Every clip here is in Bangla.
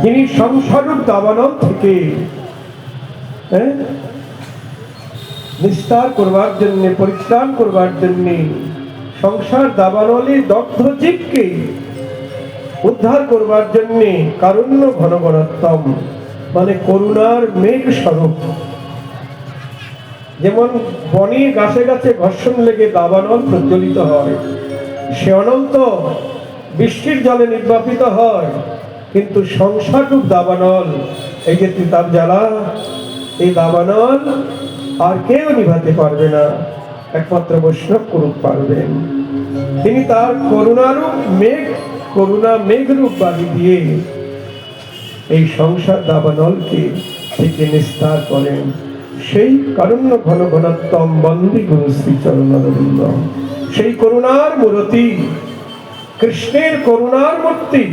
যিনি সংসারূপ দাবানল থেকে নিস্তার করবার জন্য, পরিত্রাণ করবার জন্য, সংসার দাবানলে দগ্ধ জীবকে উদ্ধার করবার জন্য কারুণ্য ঘনঘনত্তম মানে করুণার মেঘ স্বরূপ। যেমন বনে গাছে গাছে ঘর্ষণ লেগে দাবানল প্রজ্বলিত হয়, সে অনন্ত বৃষ্টির জলে নির্বাপিত হয়, কিন্তু সংসাররূপ দাবানল, এই যে তিতাব জ্বালা, এই দাবানল আর কেউ নিভাতে পারবে না, একমাত্র বৈষ্ণব করুক পারবেন। তিনি তার করুণারূপ মেঘ, করুণা মেঘরূপ বাড়ি দিয়ে এই সংসার দাবানলকে থেকে নিস্তার করেন। সেই কারুণ্য ঘন ঘনত্তম বন্দী গুরু শ্রী চরণারবিন্দ, সেই করুণার মূর্তি, কৃষ্ণের করুণার মূর্তি।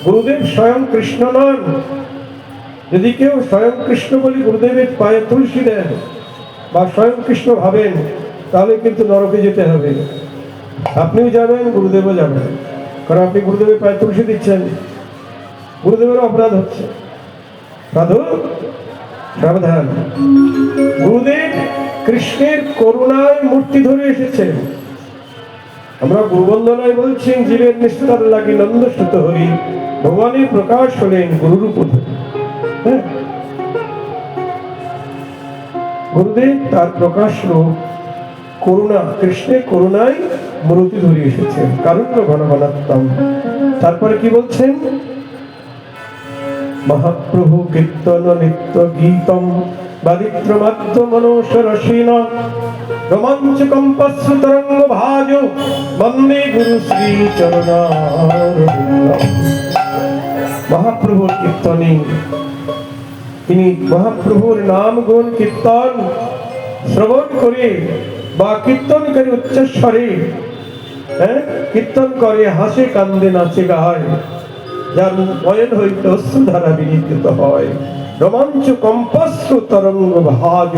গুরুদেব স্বয়ং কৃষ্ণ নন। যদি কেউ স্বয়ং কৃষ্ণ বলে গুরুদেবের পায়ে তুলসী দেন বা স্বয়ং কৃষ্ণ ভাবেন, তাহলে কিন্তু নরকে যেতে হবে। আপনিও যাবেন, গুরুদেবও যাবেন, কারণ আপনি গুরুদেবের পায়ে তুলসী দিচ্ছেন, গুরুদেবের অপরাধ হচ্ছে। সাধু সাবধান। গুরুদেব কৃষ্ণের করুণায় মূর্তি ধরে এসেছেন। আমরা গুরুবন্দনায় বলছেন, জীবের নিস্তার লাগি নন্দ সুত হরি, ভগবানের প্রকাশ হলেন গুরুরূপ ধরে। গুরুদেব তার প্রকাশ রূপ করুণা, কৃষ্ণের করুণায় মূর্তি ধরে এসেছেন, কারুণ্য ঘন ঘনত্তম। তারপরে কি বলছেন? মহাপ্রভু কীর্তন নিত্য গীতম বাদিত্র মাত্র মনোসরসীন রোমাঞ্চ কম্পস্সু তরঙ্গ ভাজ বন্দে গুরু শ্রী চরণারবিন্দ। মহাপ্রভুর কীর্তনে, তিনি মহাপ্রভুর নাম গুণ কীর্তন শ্রবণ করে বা কীর্তন করে উচ্চস্বরে কীর্তন করে, হাসে কান্দে নাচে গায়, যার নয়ন হইতে অশ্রুধারা বিনির্গত হয়। রোমাঞ্চ কম্পস্সু তরঙ্গ ভাজ,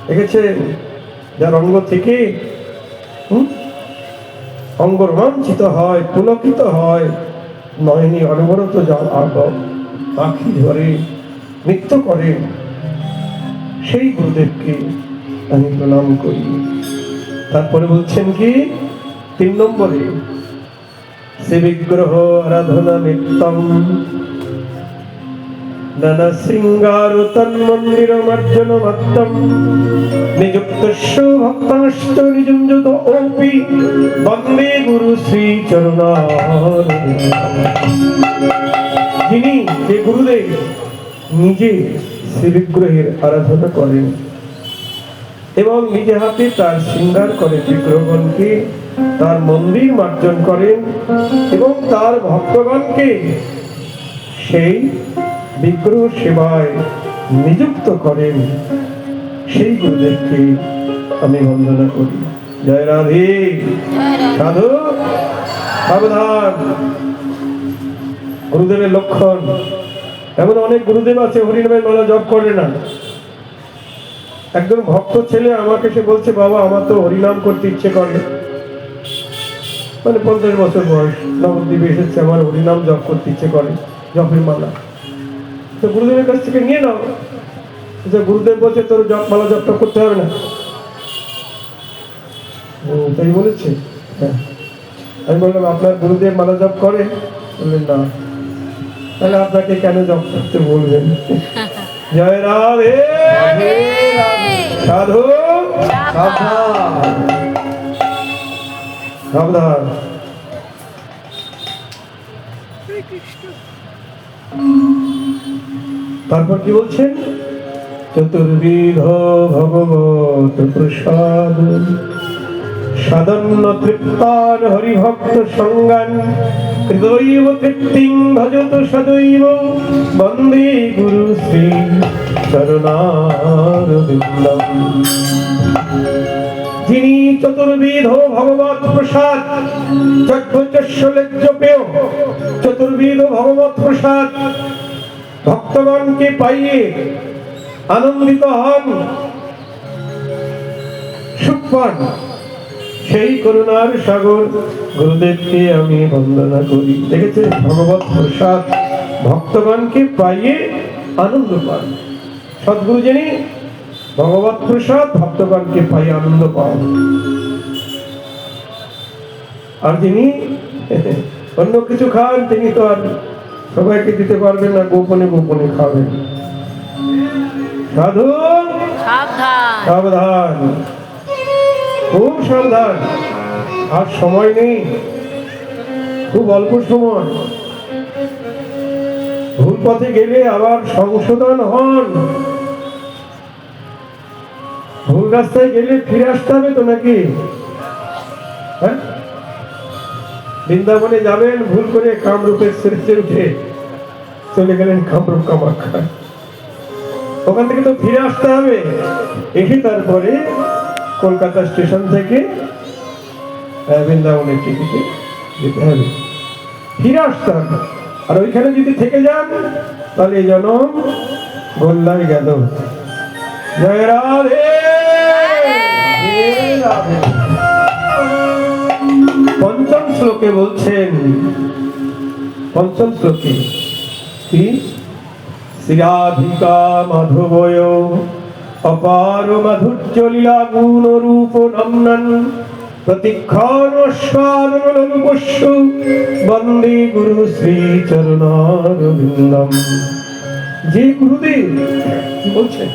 দেখেছেন? যার অঙ্গ থেকে অঙ্গ রোমাঞ্চিত হয়, পুলকিত হয়, নয়নে অনবরত জল আগম, আঁখি ধরে নৃত্য করে, সেই গুরুদেবকে আমি প্রণাম করি। তারপরে বলছেন কি 3 নম্বরে, শ্রী বিগ্রহ আরাধনা নিত্যম নানা শৃঙ্গার তন্মন্দির মার্জন মাত্তম নিযুক্তস্য ভক্তাশ্চ নিযুঞ্জত ওপি বন্দে গুরু শ্রী চরণারবিন্দ। যিনি, যে গুরুদেব নিজে শ্রী বিগ্রহের আরাধনা করেন এবং নিজে হাতে তার শৃঙ্গার করে বিগ্রহগণকে, তার মন্দির মার্জন করেন এবং তার ভক্তগণকে সেই বিগ্রহ সেবায় নিযুক্ত করেন, সেই গুরুদেবকে আমি বন্দনা করি। জয় রাধে। সাধু সাবধান। গুরুদেবের লক্ষণ, এমন অনেক গুরুদেব আছে হরিনামের মালা জপ করে না। একজন ভক্ত ছেলে আমাকে সে বলছে, বাবা আমার তো হরিনাম করতে ইচ্ছে করে, মানে 50 বছর বয়স, নবদ্বীপে এসেছে, আমার হরিনাম জপ করতে ইচ্ছে করে, জপের মালা। তো গুরুদেবের কাছ থেকে নিয়ে নাও। গুরুদেব বলছে তোর জপ মালা জপটা করতে হবে না। তাই বলেছে? হ্যাঁ। আমি বললাম আপনার গুরুদেব মালা জপ করে? বললেন না। তাহলে আপনাকে কেন জপ করতে বলবেন? জয় রাধে। সাধু সাবধান, সাবধান। তারপর কি বলছেন? চতুর্বিধ ভগবত প্রসাদ সাধন্য তৃপ্তান হরিভক্ত সঙ্গান হৃদৈব তৃপ্তিং ভজত সদৈব বন্দে গুরু শ্রী চরণারবিন্দম। যিনি চতুর্বিধ ভগবত প্রসাদ, চতুর্বিধ ভগবত প্রসাদ ভক্তগণকে পাইয়ে আনন্দিত হন, সুখ পান, সেই করুণার সাগর গুরুদেবকে আমি বন্দনা করি। দেখেছেন? ভগবত প্রসাদ ভক্তগণকে পাইয়ে আনন্দ পান। সদ্গুরু যিনি ভগবৎ প্রসাদ ভক্তগণকে পাইয়ে আনন্দ পান, আর যিনি অন্য কিছু খান তিনি তো আর সবাইকে দিতে পারবেন না, গোপনে গোপনে খাবেন। সাধু সাবধান, খুব সাবধান, আর সময় নেই, খুব অল্প সময়। ভুল পথে গেলে আবার সংশোধন হন, ভুল রাস্তায় গেলে ফিরে আসতে হবে তো নাকি? হ্যাঁ, বৃন্দাবনে যাবেন, ভুল করে কামরূপের শ্রেষ্ঠে উঠে চলে গেলেন কামরূপ কামাখ্যা, ওখান থেকে তো ফিরে আসতে হবে। এসে তারপরে কলকাতা স্টেশন থেকে বৃন্দাবনের টিকিটে যেতে হবে, ফিরে আসতে হবে। আর ওইখানে যদি থেকে যান তাহলে এই জনম গোল্লায় গেল। জয় রাধে রাধে। পঞ্চম শ্লোকে বলছেন, পঞ্চম শ্লোকে কি? শ্রীরাধিকা মাধবয় অপার মাধুর্য লীলা গুণ রূপ নন্দন প্রতিক্ষণ স্বাদনলুপস্য বন্দে গুরু শ্রী চরণারবিন্দম। যে গুরুদেব কি বলছেন?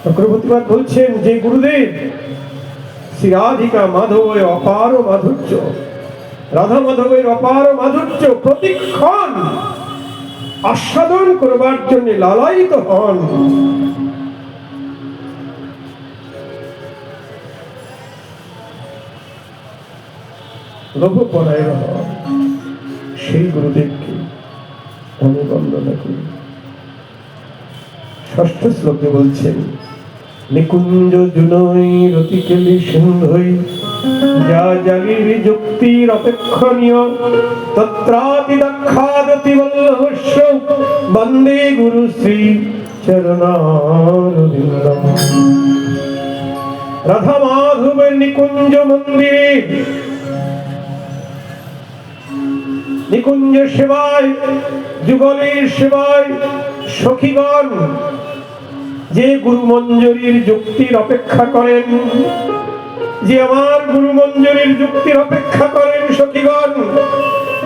চক্রবর্তীপাদ বলছেন, যে গুরুদেব শ্রীরাধিকা মাধবয় অপার মাধুর্য, রাধা মাধবের অপার মাধুর্য প্রতিক্ষণ আস্বাদন করবার জন্য লালায়িত হন, লোভপরায়ণ হন, সেই গুরুদেবকে আমি বন্দনা করি। ষষ্ঠ শ্লোকে বলছেন, নিকুঞ্জ জুনই রতিকেলি সিন্ধই যা জালির যুক্তির অপেক্ষণীয় তত্রাপি দক্ষাদতি বল্লভস্য বন্দে গুরু শ্রী চরণারবিন্দম। রাধা মাধবের নিকুঞ্জ মন্দিরে নিকুঞ্জ সেবায়, যুগলের সেবায় সখীগণ যে গুরু মঞ্জুরির যুক্তির অপেক্ষা করেন, যে আমার গুরু মঞ্জুরির যুক্তির অপেক্ষা করেন সখীগণ,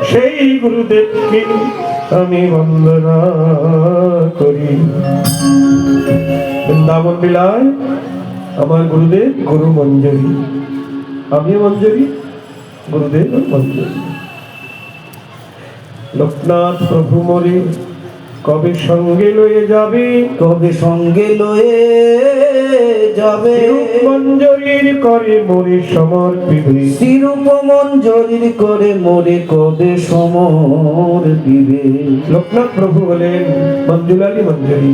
সেই গুরুদেবকে আমি বন্দনা করি। বৃন্দাবন বিলায় আমার গুরুদেব গুরু মঞ্জুরি, আমি মঞ্জুরি, গুরুদেব মঞ্জুরি। লোকনাথ প্রভু মরে কবে সঙ্গে লয়ে যাবে, কবে সঙ্গে লয়ে যাবে, মঞ্জুরির করে মোরে সমর্পিবে, শ্রীরূপ মঞ্জুরির করে মোরে কবে সমর দিবে। লোকনাথ প্রভু বলেন মঞ্জুলালি মঞ্জুরি,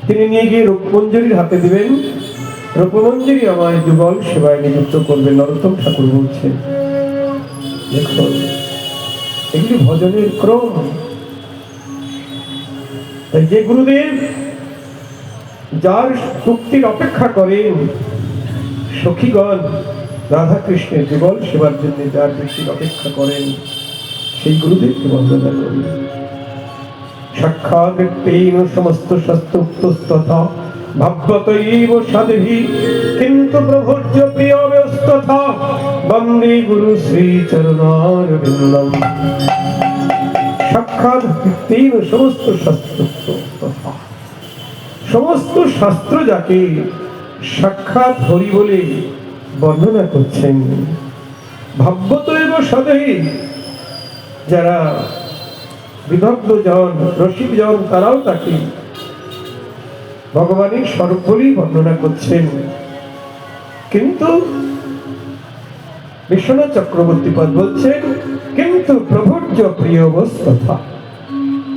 তিনি নিয়ে গিয়ে রূপমঞ্জুরির হাতে দিবেন, রূপমঞ্জুরি আমায় যুগল সেবায় নিযুক্ত করবেন। নরোত্তম ঠাকুর বলছেন, দেখুন এগুলি ভজনের ক্রম। যে গুরুদেব যার চুক্তির অপেক্ষা করেন সখীগণ, রাধা কৃষ্ণের যুগল সেবার জন্য যার চুক্তির অপেক্ষা করেন, সেই গুরুদেবকে বন্দনা করি। সাক্ষাৎ তেন সমস্ত শাস্ত্রোক্তস্তথা ভাব্যতৈব সাধবি কিন্তু প্রভুর্য প্রিয় ব্যস্তথা বন্দে গুরু শ্রী চরণারবিন্দম। সাক্ষাৎ তেন সমস্ত শাস্ত্রোক্তস্তথা, সমস্ত শাস্ত্র যাকে সাক্ষাৎ হরি বলে বর্ণনা করছেন, ভাব্যতৈব সাধবি, যারা বিদগ্ধ জন রসিক জন তারাও তাকে ভগবানের স্বরূপ বলেই বর্ণনা করছেন। কিন্তু বিশ্বনাথ চক্রবর্তীপাদ বলছেন, কিন্তু প্রভুর যে প্রিয় কথা,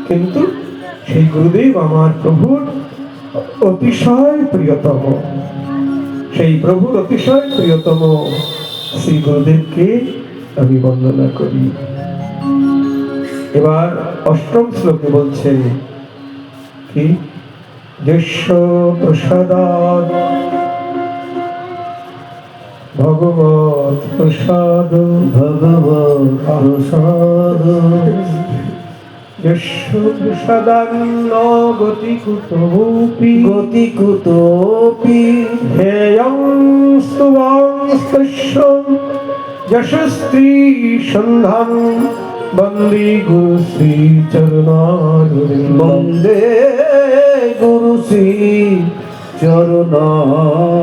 কিন্তু সেই গুরুদেব আমার প্রভুর অতিশয় প্রিয়তম, সেই প্রভুর অতিশয় প্রিয়তম শ্রী গুরুদেবকে আমি বন্দনা করি। এবার অষ্টম শ্লোকে বলছেন কি? যস্য প্রসাদাৎ ভগবৎ প্রসাদ, ভগবৎ প্রসাদ যস্য প্রসাদান্ন গতি কুতোপি গতি কুতোপি হেয়ং স্তুবংস্তস্য যশস্ত্রী সন্ধান বন্দে গুরু শ্রী চরণারবিন্দম। বন্দে গুরু শ্রী চরণারবিন্দ।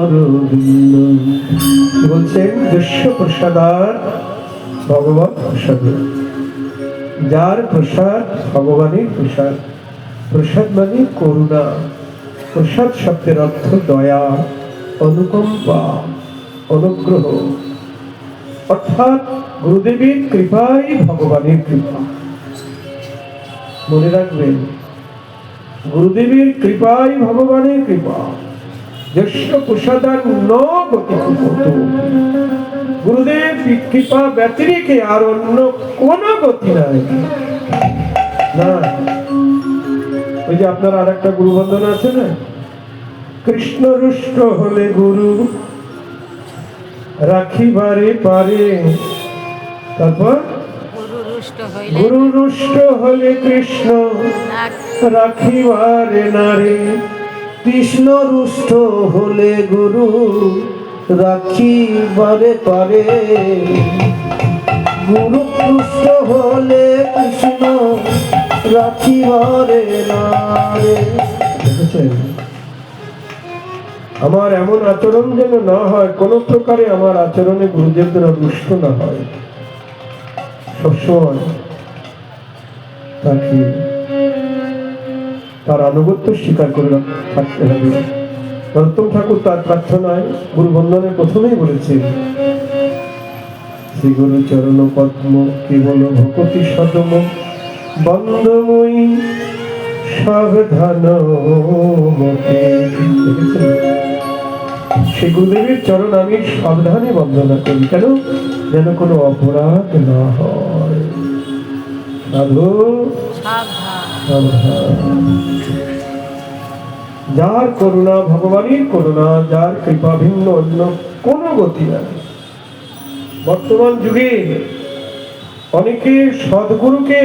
কি বলছেন? যস্য প্রসাদার ভগবত প্রসাদ, যার প্রসাদ ভগবানের প্রসাদ। প্রসাদ মানে করুণা। প্রসাদ শব্দের অর্থ দয়া, অনুকম্পা, অনুগ্রহ। অর্থাৎ গুরুদেবের কৃপাই ভগবানের কৃপা। মনে রাখবেন, গুরুদেবের কৃপাই ভগবানের কৃপা। যস্য প্রসাদান ন গতি কুতোপি। গুরুদেব কৃপা ব্যতিরেকে আর অন্য কোন গতি নাই। না, ওই যে আপনার আর একটা গুরু বন্দনা আছে না, কৃষ্ণ রুষ্ট হলে গুরু রাখিবারে পারে। তারপর গুরু রুষ্ট হলে কৃষ্ণ রাখিবারে নারে। কৃষ্ণ রুষ্ট হলে গুরু রাখিবারে পারে। গুরু রুষ্ট হলে কৃষ্ণ রাখিবারে নারে। দেখেছেন? আমার এমন আচরণ যেন না হয়, কোন প্রকারে আমার আচরণে গুরুদেব যেন রুষ্ট না হয়। সবসময় তাকে তার আনুগত্য স্বীকার করে থাকতে হবে। নরোত্তম ঠাকুর তার প্রার্থনায় গুরু বন্দনে প্রথমেই বলেছেন, শ্রী গুরু চরণ পদ্ম কেবল ভকতি সদম বন্দময়ী সাবধান মতে। সেই গুরুদেবের চরণ আমি সাবধানে বন্দনা করি। কেন? যেন কোনো অপরাধ না হয়। সাধু সাবধান। যার করুণা ভগবানের করুণা, যার কৃপা ভিন্ন অন্য কোনো গতি নাই। বর্তমান যুগে অনেকে সদ্গুরুকে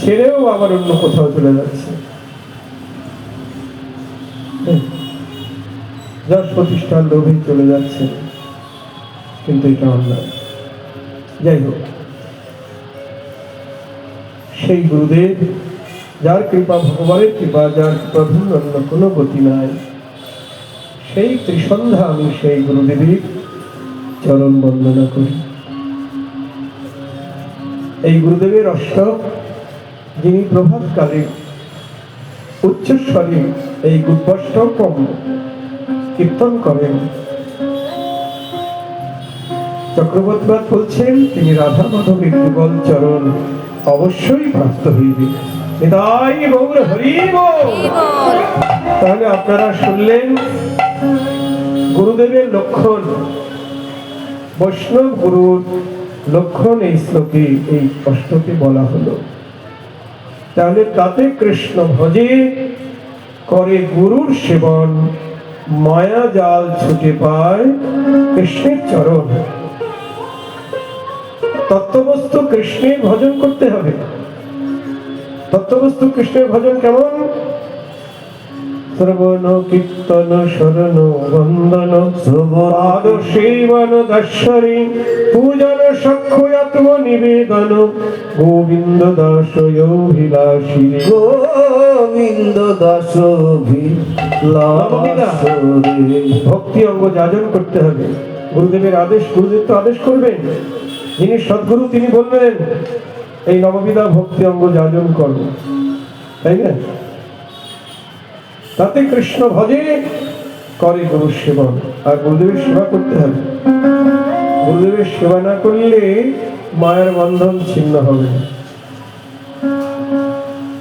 ছেড়েও আবার অন্য কোথাও চলে যাচ্ছে। যার প্রতিষ্ঠান লোভে চলে যাচ্ছে, কিন্তু এটা অন্যায়। যাই হোক, সেই গুরুদেব যার কৃপা ভগবানের কৃপা, যার কৃপা ভিন্ন অন্য কোনো গতি নাই, সেই ত্রিসন্ধ্যা আমি সেই গুরুদেবের চরণ বন্দনা করি। এই গুরুদেবের অষ্টক, যিনি প্রভাতকালে উচ্চস্বরে এই গুরুষ্টকম কীর্তন করেন, চক্রবর্তী বলছেন তিনি রাধা মাধবের যুগল চরণ অবশ্যই প্রাপ্ত হইবে। নিতাই গৌর হরি বল। তাহলে আপনারা শুনলেন গুরুদেবের লক্ষণ, বৈষ্ণব গুরুর লক্ষণ এই শ্লোকে, এই অষ্টকে বলা হলো। তাহলে তাতে কৃষ্ণ ভজে, করে গুরুর সেবন, মায়া জাল ছুটে পায় কৃষ্ণের চরণ। তত্ত্ববস্তু কৃষ্ণের ভজন করতে হবে। তত্ত্ববস্তু কৃষ্ণের ভজন কেমন? শ্রবণ কীর্তন শরণ বন্দন পাদ সেবন দর্শনে পূজন সক্ষয়াত্ম নিবেদন গোবিন্দ দাস অভিলাষী। গোবিন্দ দাস ভক্তি অঙ্গ যাজন করতে হবে। গুরুদেবের আদেশ, গুরুদেব তো আদেশ করবেন। যিনি সদ্গুরু তিনি বলবেন এই নববিধা ভক্তি অঙ্গ যাজন করব, তাই না? তাতে কৃষ্ণ ভজে, করে গুরু সেবন। আর গুরুদেবের সেবা করতে হবে। গুরুদেবের সেবা না করলে মায়ের বন্ধন ছিন্ন হবে।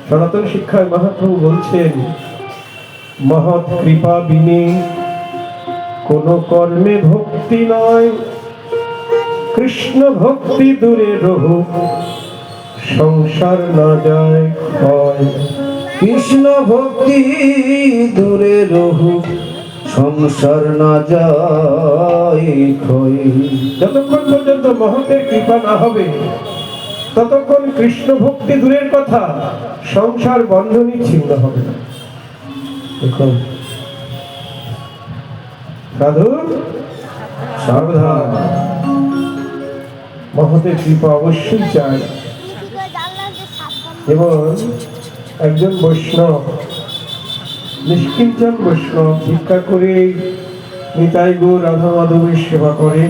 সনাতন শিক্ষায় মহাপ্রভু বলছেন, মহৎ কৃপা বিনে কোন কর্মে ভক্তি নয়, কৃষ্ণ ভক্তি দূরে রহু সংসার না যায় ক্ষয়। কৃষ্ণ ভক্তি দূরে রহু সংসার না যায় ক্ষয়। যতক্ষণ পর্যন্ত মহতের কৃপা না হবে ততক্ষণ কৃষ্ণ ভক্তি দূরের কথা, সংসার বন্ধনই ছিন্ন হবে না। দেখুন সাধু সাবধান, মহতের কৃপা অবশ্যই চাই। এবং একজন বৈষ্ণব, নিষ্কিঞ্চন বৈষ্ণব, ভিক্ষা করে নিতাই গৌর রাধা মাধবের সেবা করে।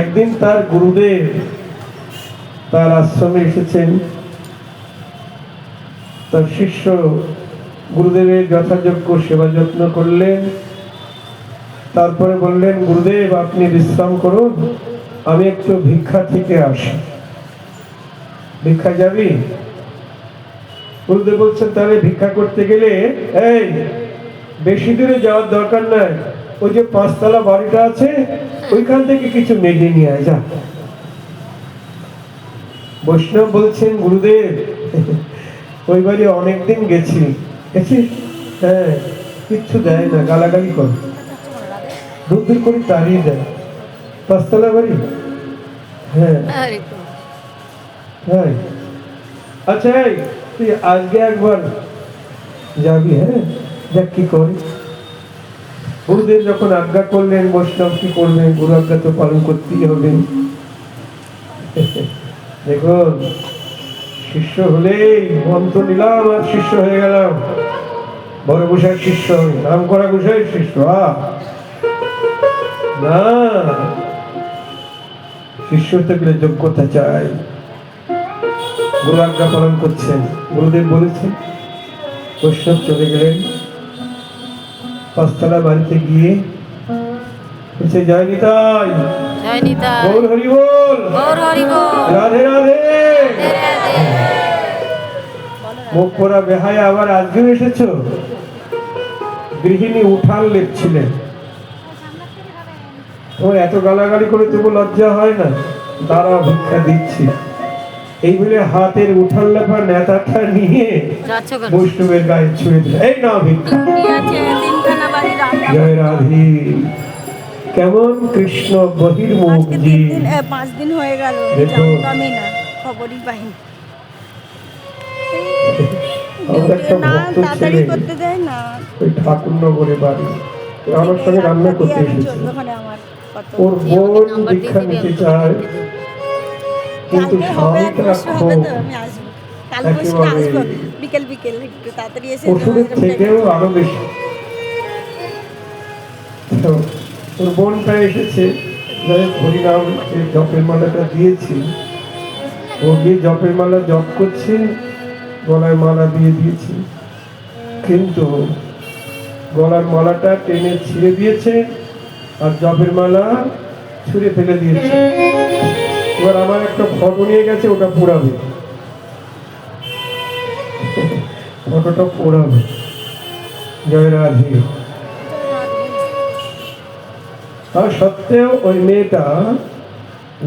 একদিন তার গুরুদেব তার আশ্রমে এসেছেন। তার শিষ্য গুরুদেবের যথাযোগ্য সেবা যত্ন করলেন। তারপরে বললেন, গুরুদেব আপনি বিশ্রাম করুন, আমি একটু ভিক্ষা থেকে আসি। ভিক্ষা যাবি? গুরুদেব বলছেন, তাহলে ভিক্ষা করতে গেলে এই বেশি দূরে যাওয়ার দরকার নাই, ওই যে 5 তলা বাড়িটা আছে ওইখান থেকে কিছু মেঘে নিয়ে আয় যা। বৈষ্ণব বলছেন, গুরুদেব ওই বাড়ি অনেকদিন গেছি। হ্যাঁ, কিচ্ছু দেয় না, গালাগালি করে, দূর দূর করে তাড়িয়ে দেয়। 5 তলা বাড়ি? হ্যাঁ হ্যাঁ। আচ্ছা তুই আজকে একবার যাবি? হ্যাঁ, দেখ কি করে। গুরুদেব যখন আজ্ঞা করলেন, বৈষ্ণব কি করবেন, গুরু আজ্ঞা তো পালন করতেই হবে। দেখুন, শিষ্য হলেই মন্ত্র নিলাম আর শিষ্য হয়ে গেলাম, বড় গোসাইয়ের শিষ্য, নাম করা গোসাইয়ের শিষ্য। না, শিষ্য হতে গেলে যোগ্যতা চাই। গুরু আজ্ঞা পালন করছেন, গুরুদেব বলেছেন। বৈষ্ণব চলে গেলেন। 5 তলা বাড়িতে গিয়ে বলছে, জয় নিতাই, গৌর হরি বল, রাধে রাধে। মুখ পোড়া বেহায় আবার আজকেও এসেছো? গৃহিণী উঠান লেপছিলেন। ও এত গালাগালি করে তবু লজ্জা হয় না? দাঁড়া, ভিক্ষা দিচ্ছি। এই বলে হাতের উঠান লেপা নেতাটা নিয়ে বৈষ্ণবের গায়ে ছুঁয়ে দিল, এই না ভিক্ষা। জয় রাধে। কেমন কৃষ্ণ বহির্মুখ জি। 5 দিন হয়ে গেল, আমি না খবরই পাইনি। তাড়াতাড়ি করতে দেয় না। ওই ঠাকুরনগরে বাড়ি, আমার সঙ্গে রান্না করতে এসেছে। ওর বোন দীক্ষা নিতে চায়, কিন্তু স্বামীটা খুব ওষুধের থেকেও আরো বেশি। ওর বোনটা এসেছে, হরিনাম জপের মালাটা দিয়েছি। ও গিয়ে জপের মালা জপ করছে, গলায় মালা দিয়ে দিয়েছি, কিন্তু গলার মালাটা টেনে ছিঁড়ে দিয়েছে আর জপের মালা ছুঁড়ে ফেলে দিয়েছে। এবার আমার একটা ফটো নিয়ে গেছে, ওটা পোড়াবে, ফটোটা পোড়াবে। জয় রাধে। আর সত্ত্বেও ওই মেয়েটা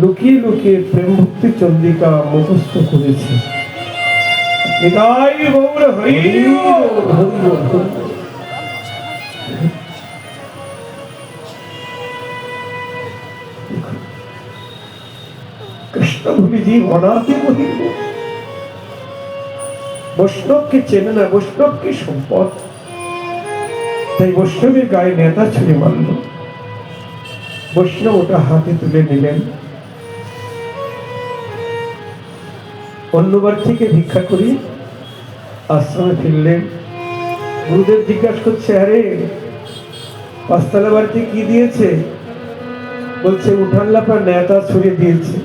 লুকিয়ে লুকিয়ে প্রেম ভক্তি চন্দ্রিকা মুখস্থ করেছে। নিতাই গৌর হরি বল। কৃষ্ণ ভুলিজি অনাদি মহিম। বৈষ্ণবকে চেনে না, বৈষ্ণব কি সম্পদ। তাই বৈষ্ণবের গায়ে নেতা ছুঁড়ে মারল। বৈষ্ণব ওটা হাতে তুলে নিলেন। অন্যবার থেকে ভিক্ষা করি আশ্রমে ফিরলেন। গুরুদেব জিজ্ঞাসা করছে, আরে 5 তলা বাড়িতে কি দিয়েছে? বলছে উঠান লাফা নেতা ছুঁড়ে দিয়েছে।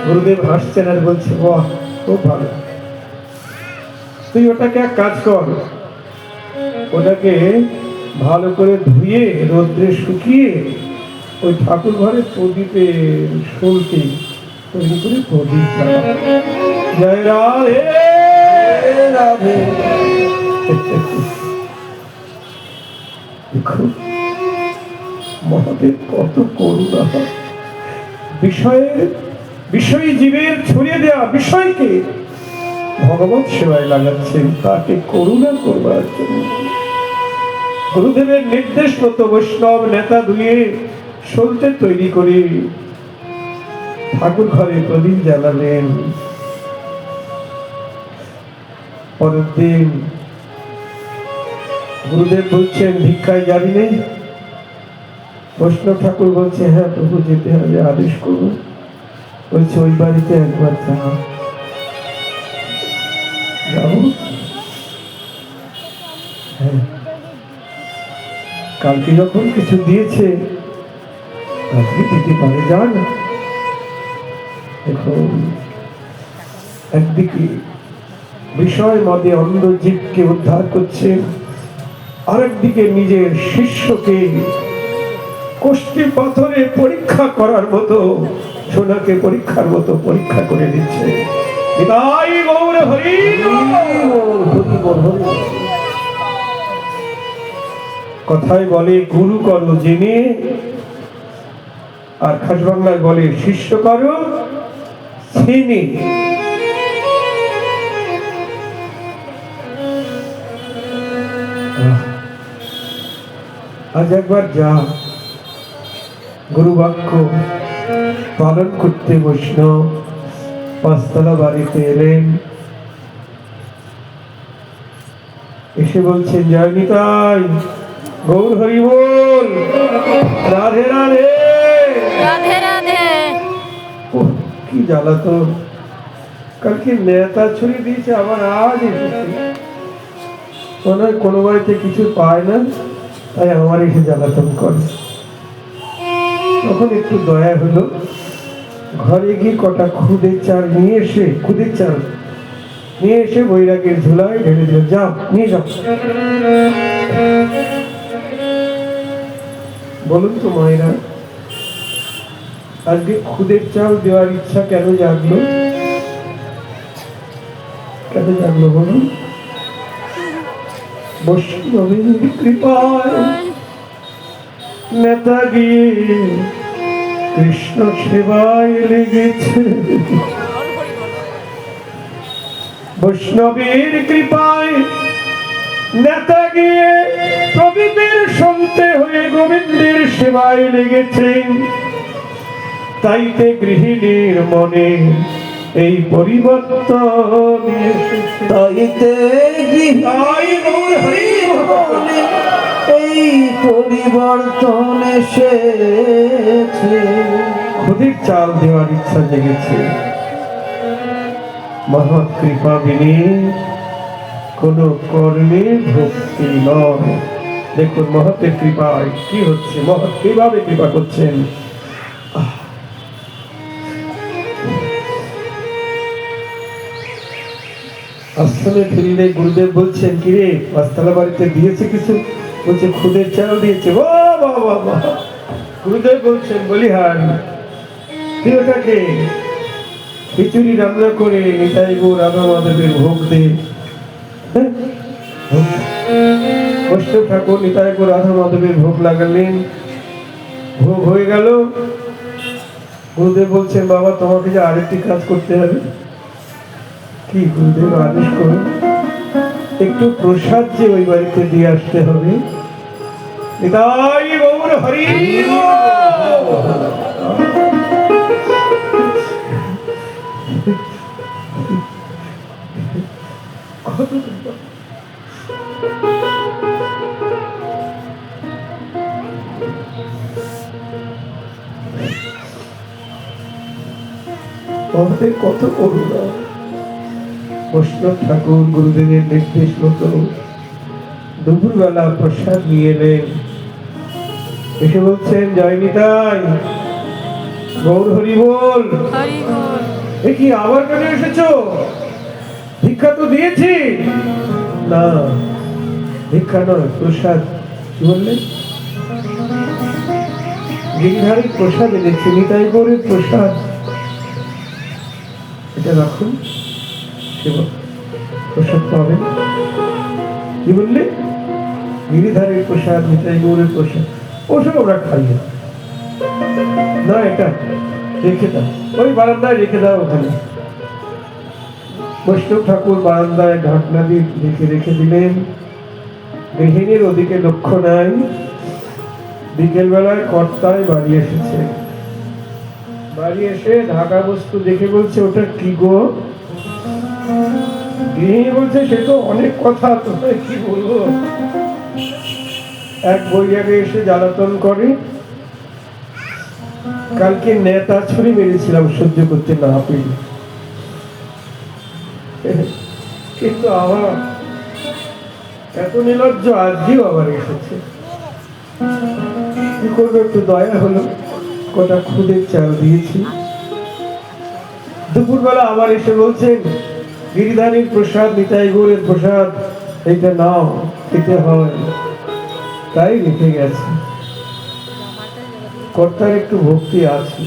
গুরুদেব হাসছেন আর বলছে, বাহ, খুব ভালো। তুই ওটাকে এক কাজ কর, ওটাকে ভালো করে ধুয়ে রোদ্রে শুকিয়ে ওই ঠাকুর ঘরে প্রদীপে শুলতে তৈরি করে প্রদীপ জ্বালা। জয় রাধে রাধে। মহাদেব কত করুণা। বিষয়ী জীবের ছড়িয়ে দেওয়া বিষয়কে ভগবত সেবায় লাগাচ্ছেন, তাকে করুণা করবার জন্য। গুরুদেবের নির্দেশ মতো বৈষ্ণব নেতা ধুয়ে সলতে তৈরি করে ঠাকুর ঘরে প্রদীপ জ্বালালেন। পরের দিন গুরুদেব বলছেন, ভিক্ষায় যাবি নেই? বৈষ্ণব ঠাকুর বলছে, হ্যাঁ প্রভু যেতে হবে, আদেশ করুন। বলছে, ওই বাড়িতে একবার যাও। যাবো? হ্যাঁ, কালকে যখন কিছু দিয়েছে আজকে দিতে পারে, যা না। দেখুন, একদিকে বিষয় মদে অন্ধ জীবকে উদ্ধার করছে, আরেকদিকে নিজের শিষ্যকে কষ্টি পাথরে পরীক্ষা করার মতো, সোনাকে পরীক্ষার মতো পরীক্ষা করে দিচ্ছে। নিতাই গৌর হরি বল। কথায় বলে গুরু করো জেনে, আর খাস বাংলায় বলে শিষ্য করো চিনে। আজ একবার যা, গুরু বাক্য পালন করতে বৈষ্ণব পাঁচতলা বাড়িতে এলেন। এসে বলছেন, জয় নিতাই গৌর হরি বল, রাধে রাধে। রাধে রাধে। ও কি জ্বালাতন, কালকে নেতা ছড়িয়ে দিয়েছে, আবার আজ এসেছে। মনে হয় কোনো বাড়িতে কিছু পায় না, তাই আমার এসে জ্বালাতন করে। তখন একটু দয়া হলো, ঘরে গিয়ে কটা খুদের চাল নিয়ে এসে, খুদের চাল নিয়ে এসে বৈরাগের ঝুলায় ঢেলে দিল, যাও নিয়ে যাও। বলুন তো মায়েরা, আজকে খুদের চাল দেওয়ার ইচ্ছা কেন জাগলো? কেন জাগলো বলুন? বৈষ্ণবের কৃপায় নেতা গিয়ে কৃষ্ণ সেবায় লেগেছে। বৈষ্ণবের কৃপায় নেতা গিয়ে প্রদীপের সন্তে হয়ে গোবিন্দের সেবায় লেগেছেন। তাইতে গৃহিণীর মনে এই পরিবর্তন এসেছে। তাইতে তাই গৌর হরি বল। এই পরিবর্তন এসেছে। খুদের চাল দেওয়ার ইচ্ছা জেগেছে। মহৎ কৃপা বিনে কোন কর্মে ভক্তি নয়। দেখুন মহতের কৃপায় কি হচ্ছে, মহৎ কিভাবে কৃপা করছেন। আশ্রমে ফিরলে গুরুদেব বলছেন, কিরে পাঁচতলা বাড়িতে দিয়েছে কিছু? বলছে, খুদের চাল দিয়েছে। ও বাবা, গুরুদেব বলছেন, বলিহার তুই ওটাকে খিচুড়ি রান্না করে নিতাই গো রাধা মাধবের ভোগ দে। বৈষ্ণব ঠাকুর নিতাই গো রাধা মাধবের ভোগ লাগালেন, ভোগ হয়ে গেল। গুরুদেব বলছেন, বাবা তোমাকে যে আরেকটি কাজ করতে হবে। কি গুরুদেব আদেশ করুন? একটু প্রসাদ যে ওই বাড়িতে দিয়ে আসতে হবে। নিতাই গৌর হরি আমাদের কত করুণা। বৈষ্ণব ঠাকুর গুরুদেবের নির্দেশ মতো দুপুরবেলা প্রসাদ নিয়ে এলেন। এসে বলছেন, জয় নিতাই গৌর হরি বল। হরি বল। এ কি আবার কেন এসেছো? ভিক্ষা তো দিয়েছি। না, ভিক্ষা নয়, প্রসাদ। কি বললেন? গিরিধারী প্রসাদ এনেছি, নিতাই গৌরের প্রসাদ। এটা রাখুন, প্রসাদ পাবেন। কি বললে? গিরিধারের প্রসাদ, নিতাই গৌরের প্রসাদ, ওসব আমরা খাই না। এটা রেখে দাও, ওই বারান্দায় রেখে দাও। ওখানে বৈষ্ণব ঠাকুর বারান্দায় ঢাকনা দিয়ে রেখে দিলেন। গৃহিণীর ওদিকে লক্ষ্য নাই। বিকেল বেলায় কর্তায় বাড়ি এসেছে। বাড়ি এসে ঢাকা বস্তু দেখে বলছে, ওটা কি গো? গৃহিণী বলছে, সে তো অনেক কথা, তোমায় কি বলবো। এক বৈরাগে এসে জ্বালাতন করে, কালকে নেতা ছুরি মেরেছিলাম সহ্য করতে না পেরে, কিন্তু আবার এত নির্লজ্জ আজকেও আবার এসেছে। কি করবো, একটু দয়া হলো, কটা খুদের চাল দিয়েছি। দুপুরবেলা আবার এসে বলছেন, গিরিধারীর প্রসাদ, নিতাই গৌরের প্রসাদ, এইটা নাও, খেতে হয়। তাই রেখে গেছে। কর্তার একটু ভক্তি আছে।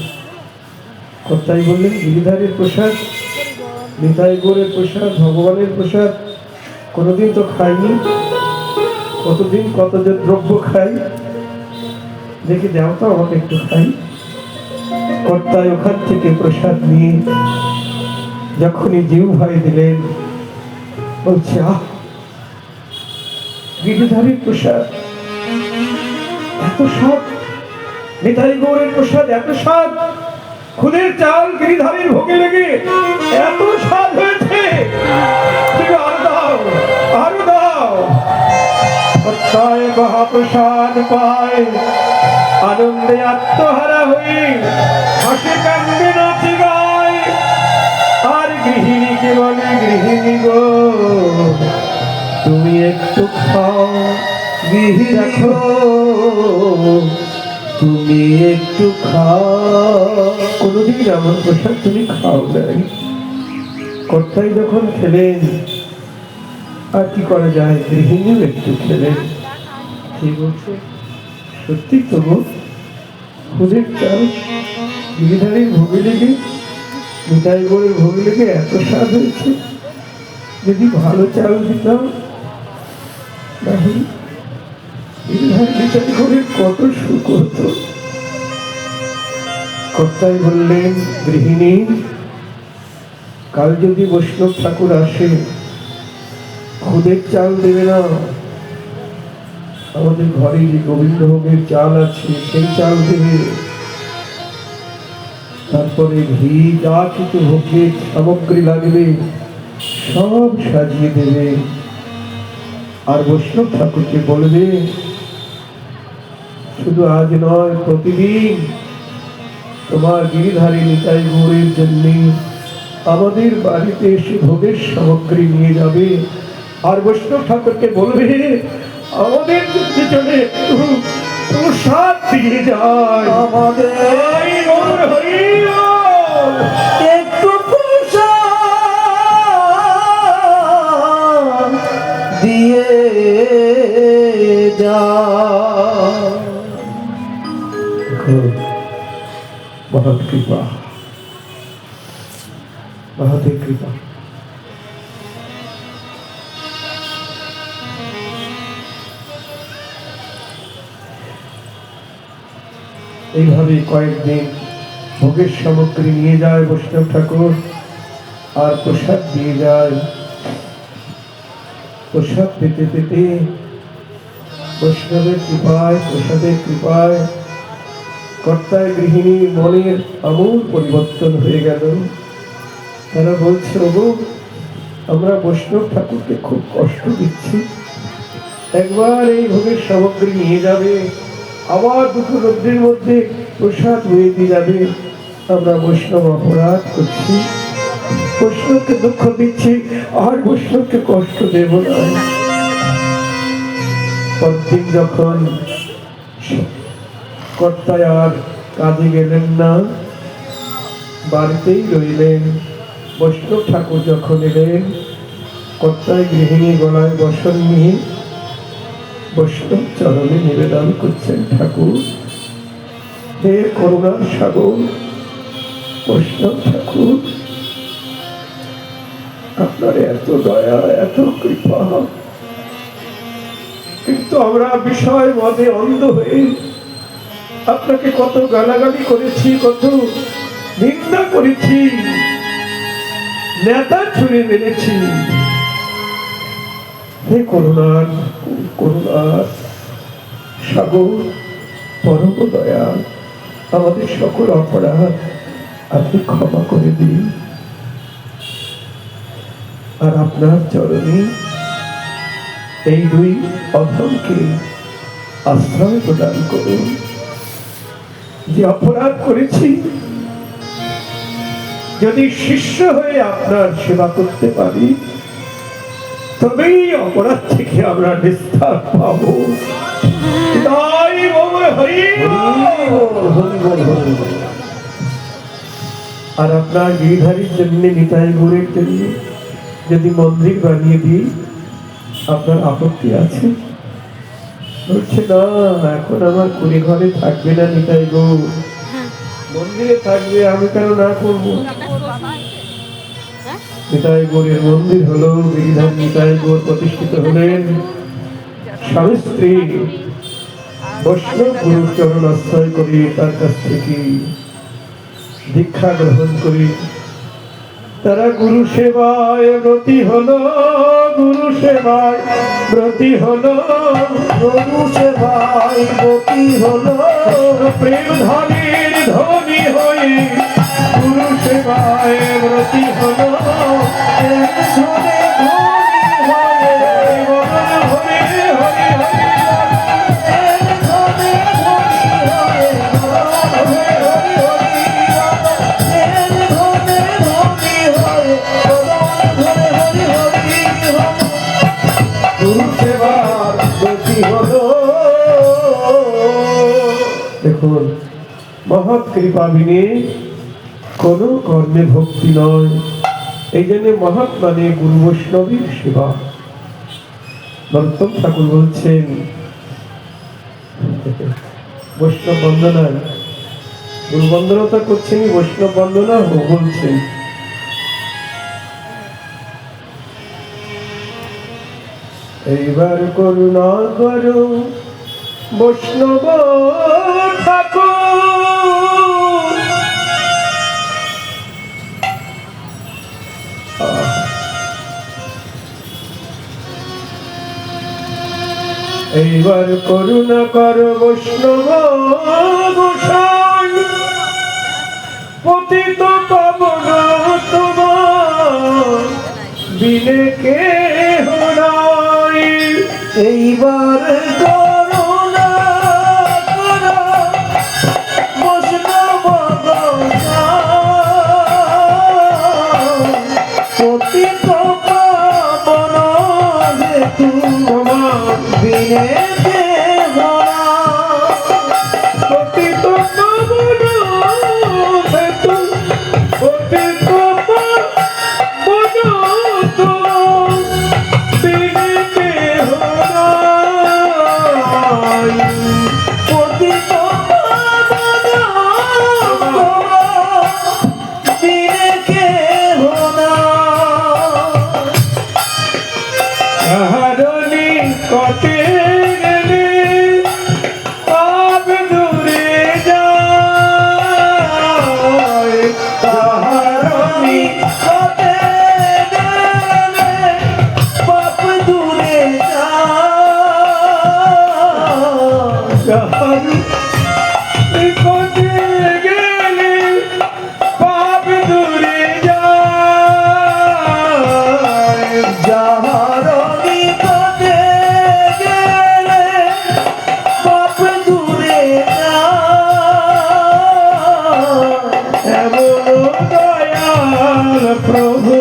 কর্তাই বললেন, গিরিধারীর প্রসাদ, নিতাই গৌরের প্রসাদ, ভগবানের প্রসাদ কোনোদিন তো খাইনি, কতদিন কত যে দ্রব্য খাই, দেখি দাও তো আমাকে একটু খাই। কর্তায় ওখান থেকে প্রসাদ নিয়ে যখনই জিউ ভাই দিলেন, বলছে, আহ, গিরিধারীর প্রসাদ এত স্বাদ, নিতাই গৌরের প্রসাদ এত স্বাদ, খুদের চাল গিরিধারীর ভোগে লেগে এত স্বাদ হয়েছে, তুমি আরো দাও, আরো দাও। কর্তায় মহাপ্রসাদ পায়, আনন্দে আত্মহারা হয়ে হাসে কান্দে নাচে গায়। আর গৃহিণীকে বলে, গৃহিণী গো, তুমি একটু খাও। গৃহিণী গো, তুমি একটু খাও। কোনোদিন আমার প্রসাদ তুমি খাও নাই। কর্তাই যখন খেলেন, আর কি করা যায়, গৃহিণীও একটু খেলেন। কি বলছে, সত্যি তো গো, খুদের চাল গিরিধারীর ভোগে লেগে, নিতাই গৌরের ভোগে লেগে এত স্বাদ হয়েছে, যদি ভালো চাল দিতাম তাহলে গিরিধারী নিতাই গৌরের কত সুখ হতো। কর্তাই বললেন, গৃহিণী, কাল যদি বৈষ্ণব ঠাকুর আসে, খুদের চাল দেবে না, আমাদের ঘরে যে গোবিন্দভোগের চাল আছে সেই চাল দেবে। তারপরে ঘি, যা কিছু ভোগের সামগ্রী লাগবে সব সাজিয়ে দেবে। আর বৈষ্ণব ঠাকুরকে বলবে, শুধু আজ নয়, প্রতিদিন তোমার গিরিধারী নিতাই গৌরের জন্য আমাদের বাড়িতে এসে ভোগের সামগ্রী নিয়ে যাবে। আর বৈষ্ণব ঠাকুরকে বলবে, আমাদের পিছনে একটু প্রসাদ দিয়ে যায়। আমাদের হরি বল, হরি বল। একটু প্রসাদ দিয়ে যা। बहुत कृपा, बहुत ही कृपा। এইভাবে কয়েকদিন ভোগের সামগ্রী নিয়ে যায় বৈষ্ণব ঠাকুর, আর প্রসাদ দিয়ে যায়। প্রসাদ পেতে পেতে বৈষ্ণবের কৃপায়, প্রসাদের কৃপায় কর্তায় গৃহিণীর মনের আমূল পরিবর্তন হয়ে গেল। তারা বলছে, ওগো, আমরা বৈষ্ণব ঠাকুরকে খুব কষ্ট দিচ্ছি, একবার এই ভোগের সামগ্রী নিয়ে যাবে, আবার দুটো রৌদ্রের মধ্যে প্রসাদ হয়ে দিয়ে যাবে, আমরা বৈষ্ণব অপরাধ করছি, বৈষ্ণবকে দুঃখ দিচ্ছি, আর বৈষ্ণবকে কষ্ট দেব না। পরদিন যখন কর্তায় আর কাজে গেলেন না, বাড়িতেই রইলেন, বৈষ্ণব ঠাকুর যখন এলেন, কর্তায় গৃহিণী গলায় বসন নিয়ে বৈষ্ণব চরণে নিবেদন করছেন, ঠাকুর, হে করুণার সাগর বৈষ্ণব ঠাকুর, আপনার এত দয়া, এত কৃপা, কিন্তু আমরা বিষয় মদে অন্ধ হয়ে আপনাকে কত গালাগালি করেছি, কত নিন্দা করেছি, নেতা ছুড়ে মেরেছি। হে করুণার, করুণার সাগর, পরম দয়া, আমাদের সকল অপরাধ আপনি ক্ষমা করে দিন আর আপনার চরণে এই দুই অধমকে আশ্রয় প্রদান করুন। যে অপরাধ করেছি, যদি শিষ্য হয়ে আপনার সেবা করতে পারি তবেই অপরাধ থেকে আমরা নিস্তার পাবো। তাই বলে হরি বল। আর আপনার গিরিধারীর জন্য, নিতাই গৌরের জন্য যদি মন্দির বানিয়ে দিই আপনার আপত্তি আছে? বলছে না, এখন আমার কুড়ি ঘরে থাকবে না নিতাই গৌর, মন্দিরে থাকবে, আমি কেন না করবো? নিতাই গৌরের মন্দির হলো, গিরিধারী নিতাই গৌর প্রতিষ্ঠিত হলেন। স্বামী স্ত্রী বৈষ্ণব গুরুর চরণ আশ্রয় করি, তার কাছ থেকে দীক্ষা গ্রহণ করি। তারা গুরু সেবায় ব্রতী হলো, গুরু সেবায় ব্রতী হলো, গুরু সেবায় ব্রতী হলো, প্রেম ধনীর ধনী হয়ে গুরু সেবায় ব্রতী হলো। ধনে ধনী হয়ে হরে হরে হরে ধনে ধনী হয়ে হরি হরি ধনে ধনী হয়ে ধরে হরি হরি গুরু সেবার ব্রতী হলো। দেখুন, মহৎ কৃপা বিনে কোনো কর্মে ভক্তি নয়। এই জন্য মহৎ মানে গুরু বৈষ্ণবীর সেবা। নরোত্তম ঠাকুর বলছেন বৈষ্ণব বন্দনা, গুরু বন্দনা তো করছেন, বৈষ্ণব বন্দনা বলছেন। এইবার করুণা করো বৈষ্ণব ঠাকুর, এইবার করুণা করো বৈষ্ণব গোসাই, পতিত পাবন তোমার বিনে কেহ নাই। এইবার করুণা করো বৈষ্ণব পতিত পাবন হেতু তোমার বিনে দেহ পতিত পাবন হেতু, পতিত পাবন তোমার বিনে কেহ নাই। পতিত পাবন বিনে কেহ কাহারনি কটে গেলে পাপ দূরে যায়, কাহারনি কতে গেলে পাপ দূরে যায় কাহারনি কটে গেলে পাপ দূরে যায়। যাহার নিকটে গেলে পাপ দূরে যায় এমন দয়াল প্রভু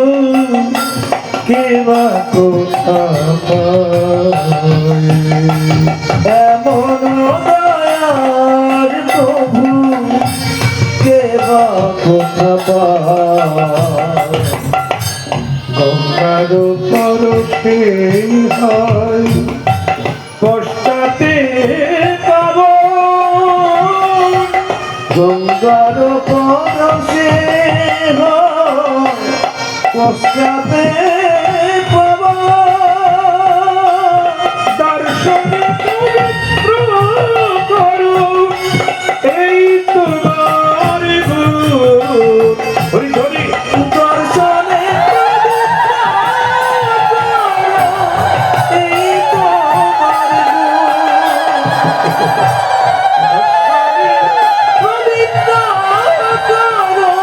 কে বা কোথা পায়। এমন দয়ার প্রভু কে বা কোথা পায় গঙ্গার পরশে হয় পশ্চাতে পাব, গঙ্গার পরশে পশ্চাতে পাব দর্শন পবিত্র করো এই তোমার গুরু। হরি হরি দর্শনে এই তোমার পবিত্র করো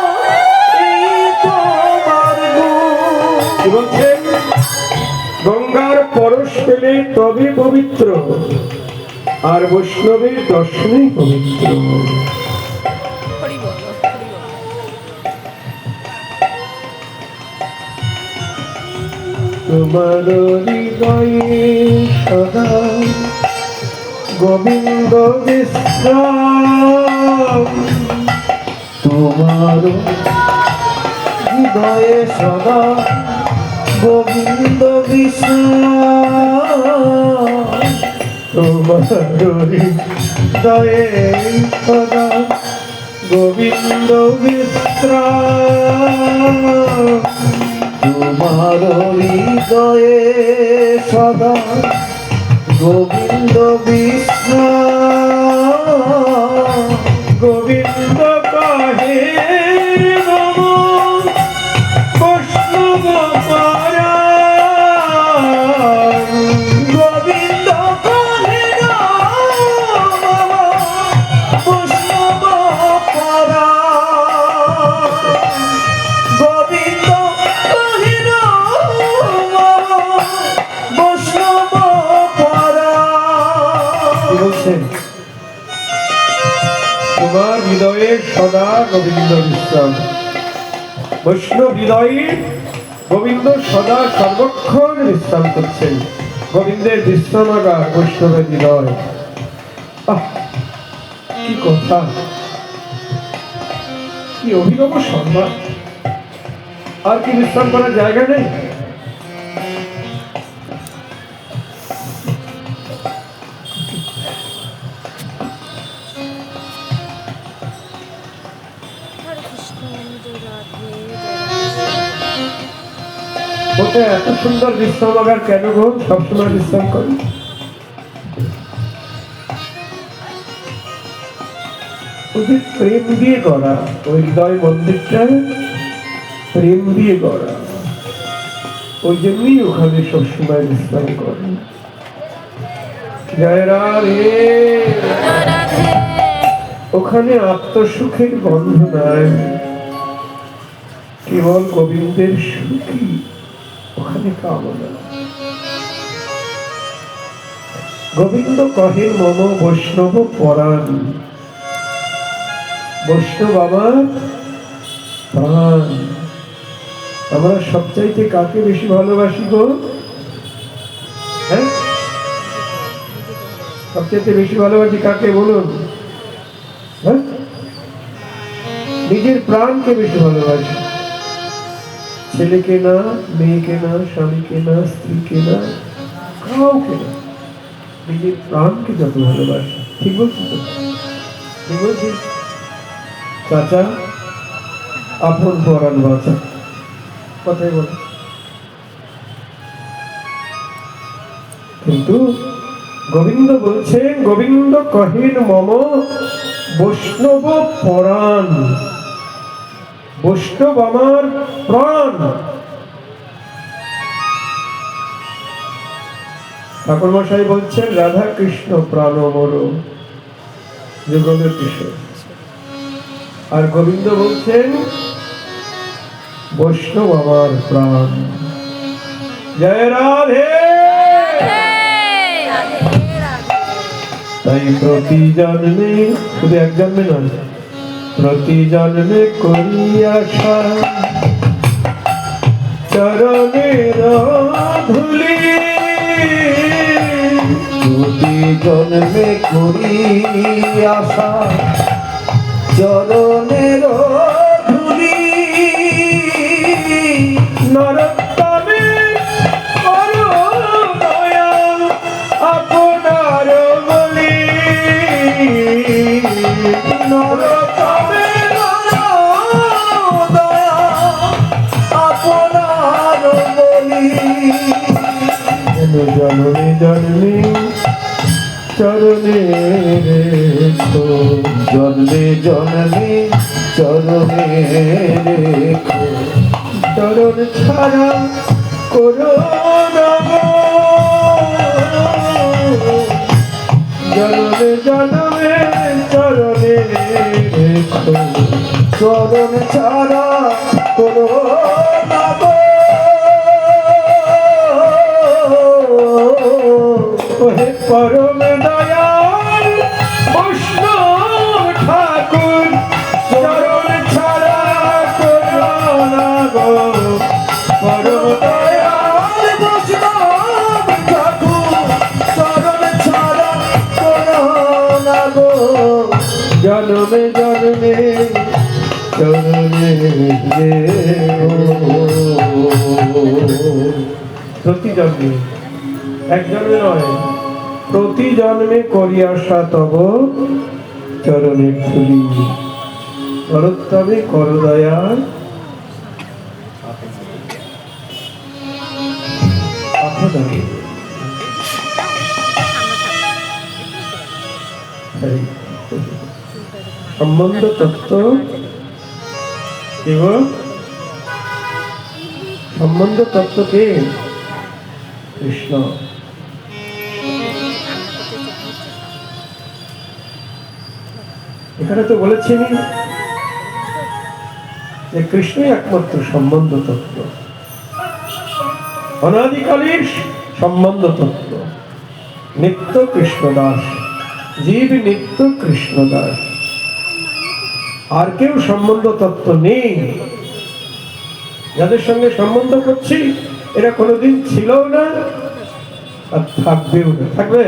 কি বলছেন? গঙ্গার পরশ পেলে তবে পবিত্র, আর বৈষ্ণবের দর্শনেই পবিত্র। হরি বল, হরি বল। তোমার হৃদয়ে সদা গোবিন্দ বিশ্রাম, তোমার হৃদয়ে সদা গোবিন্দ বিশ্রাম, তোমার হৃদয়ে সদা গোবিন্দ বিশ্রাম, তোমার হৃদয়ে সদা গোবিন্দ বিশ্রাম, গোবিন্দ কহে নম বৈষ্ণব পরায়ণ। গোবিন্দ কহে নম বৈষ্ণব পরায়ণ, গোবিন্দ কহে নম বৈষ্ণব পরায়ণ। কি বলছেন? তোমার হৃদয়ে সদা গোবিন্দ বিশ্রাম। বৈষ্ণব হৃদয়ে গোবিন্দ সদা সর্বক্ষণ বিশ্রাম করছেন। গোবিন্দের বিশ্রামাগার বৈষ্ণবের হৃদয়। আহ, কি কথা, কি অভিনব সম্মান! আর কি বিশ্রাম করার জায়গা নেই? হরে কৃষ্ণ, জয় রাধে, ওটা এত সুন্দর বিশ্রামাগার কেন গো? সবসময় বিশ্রাম করি। ওদের প্রেম দিয়ে গড়া, ওই হৃদয় মন্দিরটা প্রেম দিয়ে গড়া, ওই জন্যই ওখানে সবসময় বিশ্রাম করে। জয় রাধে। জয় রাধে। ওখানে আত্মসুখের গন্ধ নাই, কেবল গোবিন্দের সুখী ওখানে কামনা। গোবিন্দ কহে মম বৈষ্ণব পরাণ, বৈষ্ণব আমার প্রাণ। আমরা সবচাইতে কাকে বেশি ভালোবাসি গো? হ্যাঁ, সবচাইতে বেশি ভালোবাসি কাকে বলুন? হ্যাঁ, নিজের প্রাণকে বেশি ভালোবাসি। ছেলেকে না, মেয়েকে না, স্বামীকে না, স্ত্রীকে না, কাউকে না, নিজের প্রাণকে যত ভালোবাসি। ঠিক বলছি তো? ঠিক বলছি? চাচা, আপন পরাণ বাঁচা, কথাই বল। কিন্তু গোবিন্দ বলছেন, গোবিন্দ কহেন মম বৈষ্ণব পরাণ, বৈষ্ণব আমার প্রাণ। ঠাকুর মশাই বলছেন রাধা কৃষ্ণ প্রাণ মর যুগলের কিশোর, আর গোবিন্দ বলছেন বৈষ্ণব আমার প্রাণ। জয় রাধে। তাই প্রতি জন্মে, শুধু এক জন্মে নয়, প্রতি জন্মে করি আশা চরণের ধুলি, প্রতি জন্মে করি আশা চরণের ধুলি, নরোত্তমে করো দয়া আপনার বলি, নরতমে করো দয়া আপনার বলি, যেন জন্মে জন্মে চরণে রেখো, জন্মে জন্মে চরণে রেখো, চরণ ছাড়া করো না গো। জন্মে জন্মে চরণে রেখো, চরণ ছাড়া করো না গো। ওহে পরম দয়াল বৈষ্ণব ঠাকুর চরণ ছাড়া করো না গো পরম দয়াল বৈষ্ণব ঠাকুর চরণ ছাড়া করো না গো জনমে জনমে চরণে প্রতি জন্মে এক জন্মে নয় প্রতি জন্মে করি আসা তব চরণে ধুলি করত্তমে কর দয়া সম্বন্ধ তত্ত্ব এবং সম্বন্ধ তত্ত্ব কে কৃষ্ণ এখানে তো বলেছেন যে কৃষ্ণই একমাত্র সম্বন্ধ তত্ত্ব অনাদিকালের সম্বন্ধ তত্ত্ব নিত্য কৃষ্ণদাস জীব নিত্য কৃষ্ণদাস আর কেউ সম্বন্ধ তত্ত্ব নেই যাদের সঙ্গে সম্বন্ধ করছি এরা কোনোদিন ছিল না আর থাকবেও না থাকবে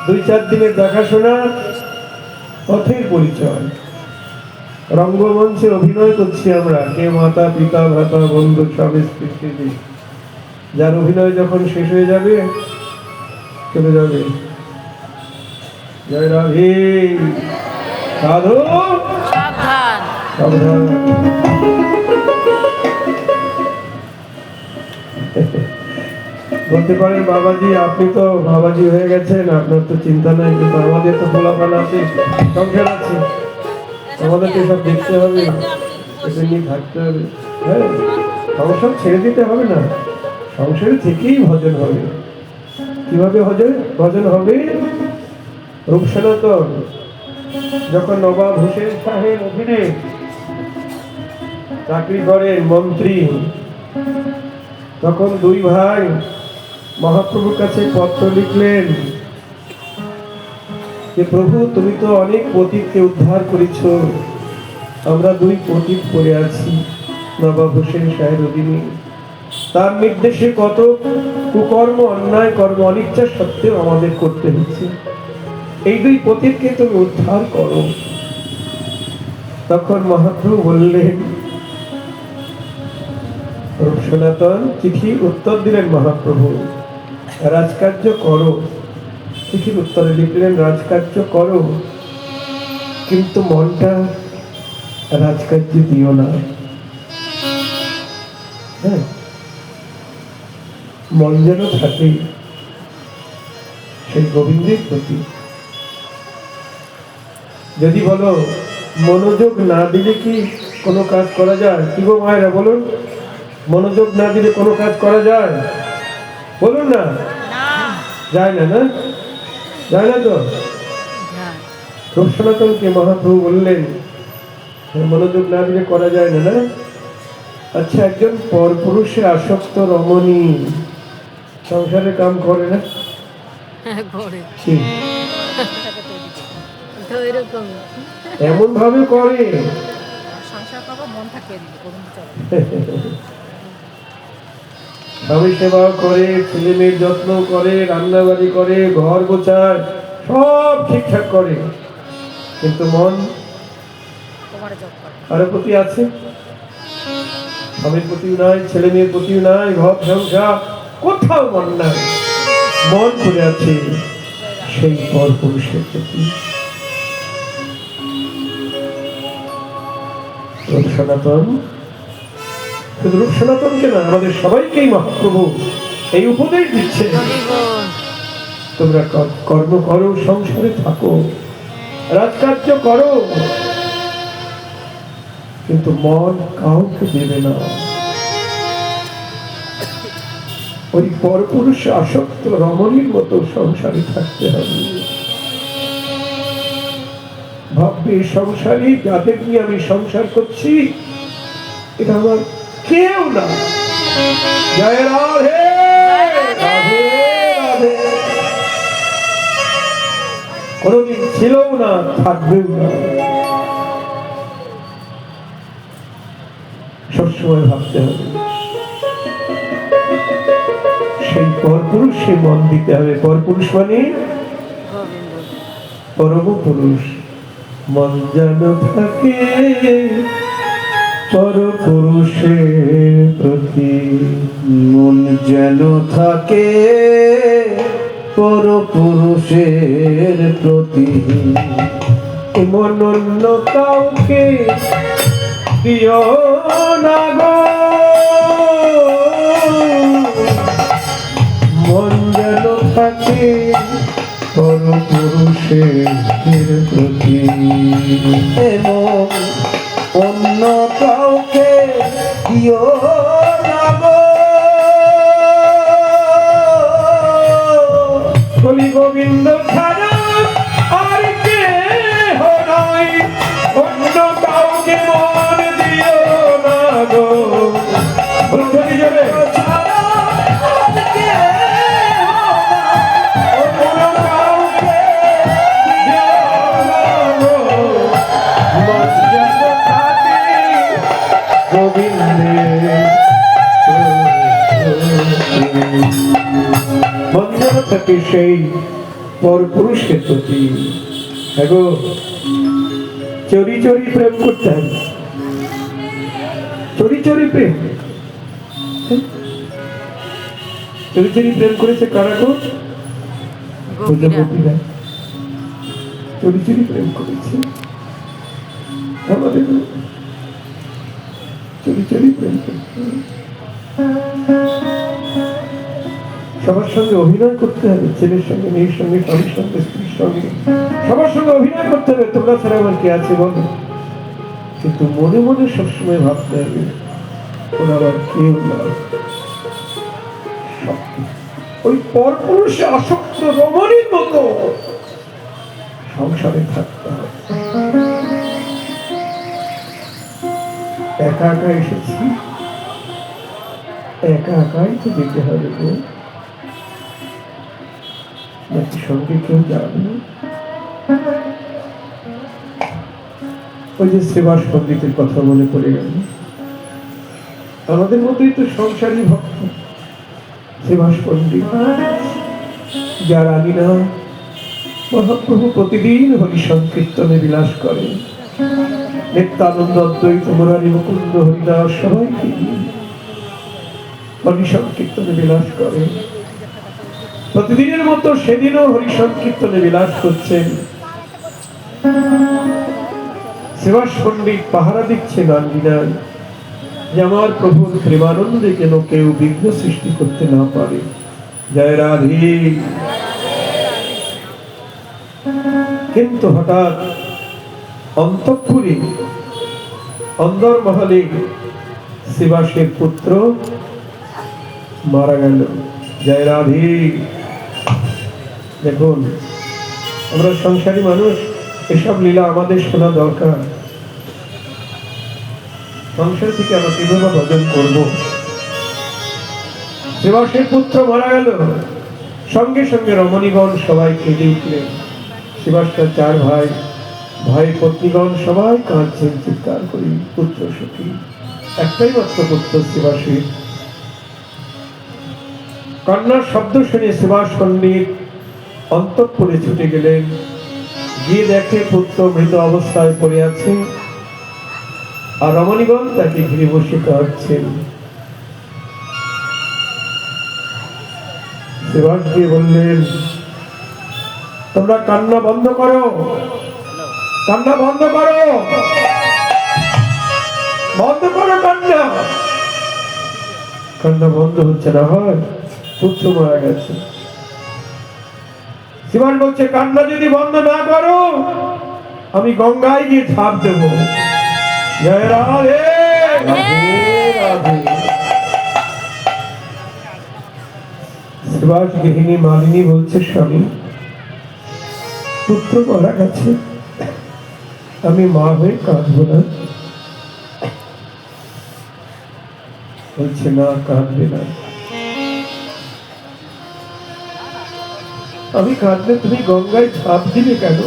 2-4 দিনের দেখাশোনা পথের পরিচয় রঙ্গমঞ্চে অভিনয় করছি আমরা কে মাতা পিতা ভাতা বন্ধু স্বামী স্ত্রী যার অভিনয় যখন শেষ হয়ে যাবে চলে যাবে জয় রাধে সাধু সাবধান সাবধান বলতে পারেন বাবাজি আপনি তো বাবাজি হয়ে গেছেন আপনার তো চিন্তা নাই কিন্তু আমাদের তো পোলাপান আছে সংসার আছে আমাদেরকে সব দেখতে হবে এটা নিয়ে থাকতে হবে হ্যাঁ সংসার ছেড়ে দিতে হবে না সংসারে থেকেই ভজন হবে কিভাবে ভজন হবে রূপ সনাতন যখন নবাব হোসেন সাহেব অধীনে চাকরি করেন মন্ত্রী তখন 2 ভাই মহাপ্রভুর কাছে পত্র লিখলেন যে প্রভু তুমি তো অনেক পতিতকে উদ্ধার করেছ আমরা 2 পতিত পড়ে আছি নবাব হোসেন সাহেব অধীনে তার নির্দেশে কত কুকর্ম অন্যায় কর্ম অনিচ্ছা সত্ত্বেও আমাদের করতে হচ্ছে এই 2 পতিতকে তুমি উদ্ধার করো তখন মহাপ্রভু বললেন রূপ সনাতন চিঠি উত্তর দিলেন মহাপ্রভু রাজকার্য করো চিঠির উত্তরে লিখলেন রাজকার্য করো কিন্তু মনটা রাজকার্যে দিও না হ্যাঁ মন যেন থাকে সেই গোবিন্দের প্রতি যদি বলো মনোযোগ না দিলে কি কোনো কাজ করা যায় কি গো মায়েরা বলুন মনোযোগ না দিলে কোনো কাজ করা যায় বলুন না যায় না না যায় না তো রূপ সনাতনকে মহাপ্রভু বললেন মনোযোগ না দিলে করা যায় না না আচ্ছা একজন পরপুরুষে আসক্ত রমণী সংসারে কাম করে না কি? এমন ভাবে করে স্বামী সেবা করে ছেলে মেয়ের যত্ন করে রান্নাবাড়ি করে ঘর গোছায় সব ঠিকঠাক করে কিন্তু মন কারোর প্রতি আছে স্বামীর প্রতিও নাই ছেলে মেয়ের প্রতিও নাই ঘর সংসার কোথাও মন নাই মন করে আছে সেই পর পুরুষের প্রতি রূপ সনাতন শুধু রূপ সনাতনকে না আমাদের সবাইকেই মহাপ্রভু এই উপদেশ দিচ্ছে তোমরা কর্ম করো সংসারে থাকো রাজকার্য করো কিন্তু মন কাউকে দেবে না ওই পরপুরুষে আসক্ত রমণীর মতো সংসারে থাকতে হবে ভাববে সংসারী যাদের নিয়ে আমি সংসার করছি এটা আমার কেউ না জয় রাধে রাধে কোনোদিন ছিলও না, থাকবেও না। সবসময় ভাবতে হবে সেই পরপুরুষে মন দিতে হবে। পরপুরুষ মানে পরম পুরুষ। মন যেন থাকে পরপুরুষের প্রতি, মন যেন থাকে পরপুরুষের প্রতি। এমন অন্য কাউকে দিও না গো, মন যেন থাকে পরপুরুষের প্রতি। এমন অন্য কাউকে দিও না গো। কলি গোবিন্দ ছাড়া আর কেহ নাই, অন্য কাউকে মন দিও না গো। বন্ধুরি জোরে ছাড়া আর কেহ অন্য কাউকে দিও না গো, মন যেন থাকে গোবিন্দের মন যেন থাকে সেই পরপুরুষের প্রতি। দেখো চরি চরি প্রেম করতে হবে, চরি চরি প্রেম। চরি চরি প্রেম করেছে কারা গো? গোপীরা চরি চরি প্রেম করেছে। আমাদের চরি চরি প্রেম করতে হবে। সবার সঙ্গে অভিনয় করতে হবে, ছেলের সঙ্গে, মেয়ের সঙ্গে, স্বামীর সঙ্গে, স্ত্রীর সঙ্গে, সবার সঙ্গে অভিনয় করতে হবে। তোমরা ছাড়া আমার কে আছে বলো? কিন্তু মনে মনে সবসময় ভাবতে হবে ওরা আবার কেউ না, ওই পরপুরুষে আসক্ত রমণীর মতো সংসারে থাকতে হবে। একা একা এসেছি, একা একাই তো যেতে হবে গো, নাকি সঙ্গে কেউ যাবে? ওই যে শ্রীবাস পণ্ডিতের কথা মনে পড়ে গেল। আমাদের মধ্যেই তো সংসারী ভক্ত শ্রীবাস পণ্ডিত, যার আলিনা মহাপ্রভু প্রতিদিন হরি সংকীর্তনে বিলাস করেন। নিত্যানন্দ, অদ্বৈত, মুরারি, মুকুন্দ, হরিদাস সবাইকে হরি সংকীর্তনে বিলাস করেন। প্রতিদিনের মতো সেদিনও হরি সংকীর্তনে বিলাস করছেন। শ্রীবাস পণ্ডিত পাহারা দিচ্ছেন আঞ্জিনায়, যে আমার প্রভুর প্রেমানন্দে যেন কেউ বিঘ্ন সৃষ্টি করতে না পারে। জয় রাধে। কিন্তু হঠাৎ অন্তঃপুরে অন্দর মহলে শ্রীবাসের পুত্র মারা গেল। জয় রাধে। দেখুন, আমরা সংসারী মানুষ, এসব লীলা আমাদের শোনা দরকার। সংসার থেকে আমরা কিভাবে ভজন করবো? শ্রীবাসের পুত্র মারা গেল, সঙ্গে সঙ্গে রমণীগণ সবাই কেঁদে উঠলেন। শ্রীবাসের 4 ভাই, ভাই পত্নীগণ সবাই কাঁদছেন চিৎকার করি, পুত্র সখী। একটাই মাত্র পুত্র শ্রীবাসের। কান্নার শব্দ শুনে শ্রীবাস পণ্ডিত অন্তঃপুরে ছুটে গেলেন। গিয়ে দেখে পুত্র মৃত অবস্থায় পড়ে আছে, আর রমণীগণ তাকে ঘিরে বসে কাঁদছেন। শ্রীবাস গিয়ে বললেন, তোমরা কান্না বন্ধ করো, কান্না বন্ধ করো, বন্ধ করো কান্না। কান্না বন্ধ হচ্ছে না, হয় পুত্র মারা গেছে। শ্রীবাস বলছে, কান্না যদি বন্ধ না করো আমি গঙ্গায় গিয়ে ঝাঁপ দেব। জয় রাধে। শ্রীবাস গৃহিণী মালিনী বলছে, স্বামী পুত্র মারা গেছে, আমি মা হয়ে কাঁদবো না। বলছে, না কাঁদবে না। আমি কাঁদলে তুমি গঙ্গায় ঝাঁপ দিলে কেন?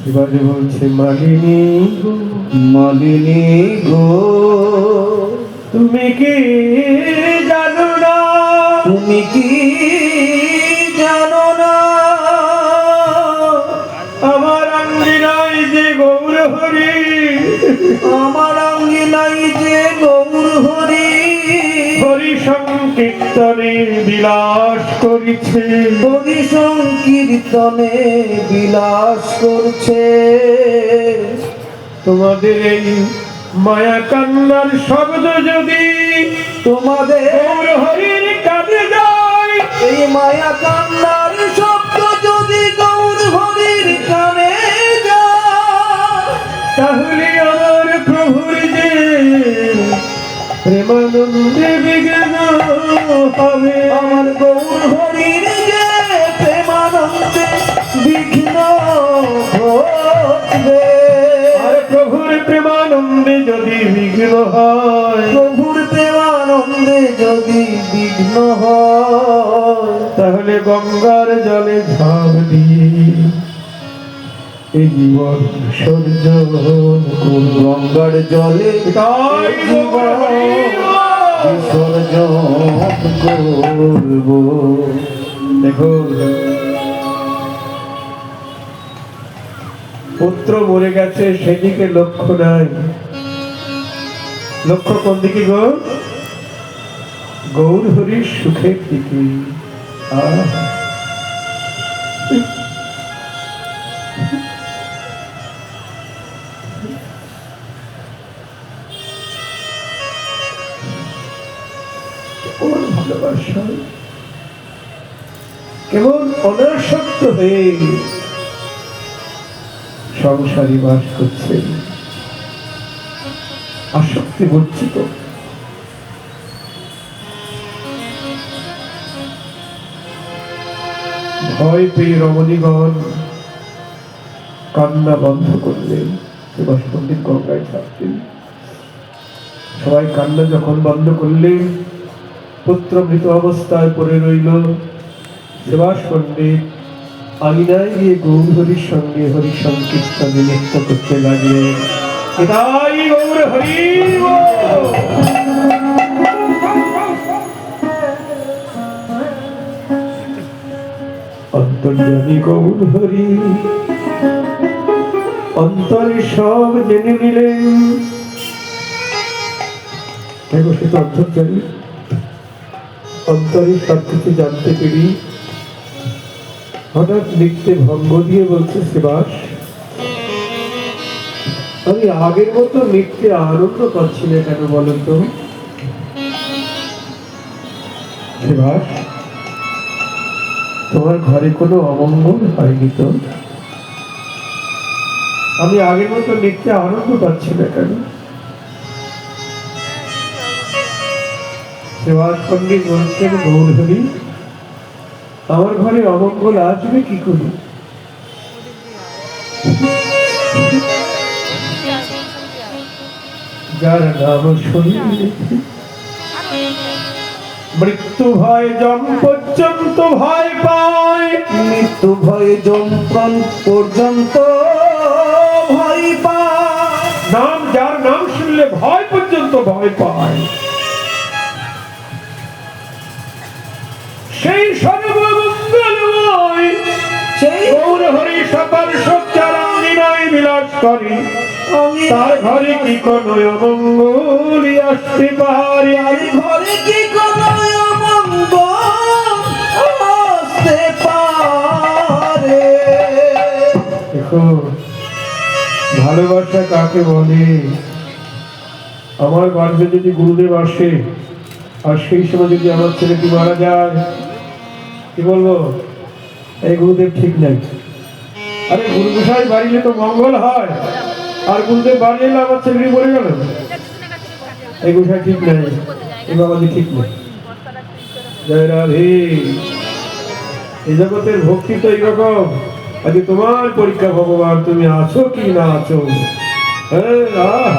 এবারে বলছে মালিনী গো, মালিনী গো, তুমি কি জানো না, তুমি কি জানো না, আমার আঙ্গিনায় যে গৌর হরি, আমার আঙ্গিনাই যে গৌর হরি, হরি সংকীর্তনে বিলাস করিছে, হরি সংকীর্তনে বিলাস করছে। তোমাদের এই মায়া কান্নার শব্দ যদি তোমাদের গৌর হরির কানে যায়, এই মায়া কান্নার শব্দ যদি গৌর হরির কানে যায়, তাহলে আমার প্রভুর যে প্রেমানন্দে বিঘ্ন হবে, আমার গৌর হরির যে প্রেমানন্দে বিঘ্ন ঘটবে। আর প্রভুর প্রেমানন্দে যদি বিঘ্ন হয়, প্রভুর প্রেমানন্দে যদি বিঘ্ন হয়, তাহলে গঙ্গার জলে ঝাঁপ দিয়ে এই জীবন সর্জন করব। গঙ্গার জলে তাই জীবন বিসর্জন করব। দেখো, পুত্র মরে গেছে সেদিকে লক্ষ্য নাই, লক্ষ্য কোন দিকে গো? গৌর হরির সুখের দিকে। আহ! কেমন ভালোবাসা, কেমন অনাসক্ত হয়ে সংসারী বাস করছে, আসক্তি বঞ্চিত। ভয় পেয়ে রমণীগণ কান্না বন্ধ করলেন, সুভাষ পণ্ডিত গঙ্গায় থাকতেন। সবাই কান্না যখন বন্ধ করলেন, পুত্র মৃত অবস্থায় পড়ে রইল, সুভাষ পণ্ডিত আঙিনায় গিয়ে গৌর হরির সঙ্গে হরি সংকীর্তনে নৃত্য করতে লাগলেন। এটাই গৌর হরি বল। অন্তর্যামী গৌর হরি অন্তরে সব জেনে নিলেন। দেখো, সে তো অন্তর্যামী, অন্তরে সব কিছু জানতে পেরি হঠাৎ লিখতে ভঙ্গ দিয়ে বলছে, সুভাষ, আমি আগের মতো লিখতে আনন্দ পাচ্ছি না কেন বলেন তো? সুভাষ, তোমার ঘরে কোনো অমঙ্গল হয়নি তো? আমি আগের মতো লিখতে আনন্দ পাচ্ছি না কেন? সুভাষ পণ্ডিত বলছেন, গৌর হরি, আমার ঘরে অমঙ্গল আসবে কি করে? যার নাম শুনলে মৃত্যু ভয় জম পর্যন্ত ভয় পায়, মৃত্যু ভয় যমপণ পর্যন্ত ভয় পায়। নাম যার নাম শুনলে ভয় পর্যন্ত ভয় পায়, সেই সর্বমঙ্গলময় সেই গৌর হরি সকাল সজ্জার আঙিনায় বিলাস করে, তার ঘরে কি কোনো অমঙ্গল আসতে পারে? আর ঘরে কি কোনো অমঙ্গল আসতে পারে? দেখো, ভালোবাসা কাকে বলে? আমার গর্ভে যদি গুরুদেব আসে আর সেই সময় যদি আমার ছেলেটি মারা যায়, কি বলবো? এই গুরুদেব ঠিক নাই। আরে গুরু গোসাই বাড়িলে তো মঙ্গল হয়, আর গুরুদেব বাড়ি এলে আমার ছেলেটি মরে গেল, এই গোসাই ঠিক নাই, এই বাবাজি ঠিক নেই। জয় রাধে। এই জগতের ভক্তি তো এইরকম। আজ তোমার পরীক্ষা ভগবান, তুমি আছো কি না আছো। হ্যাঁ,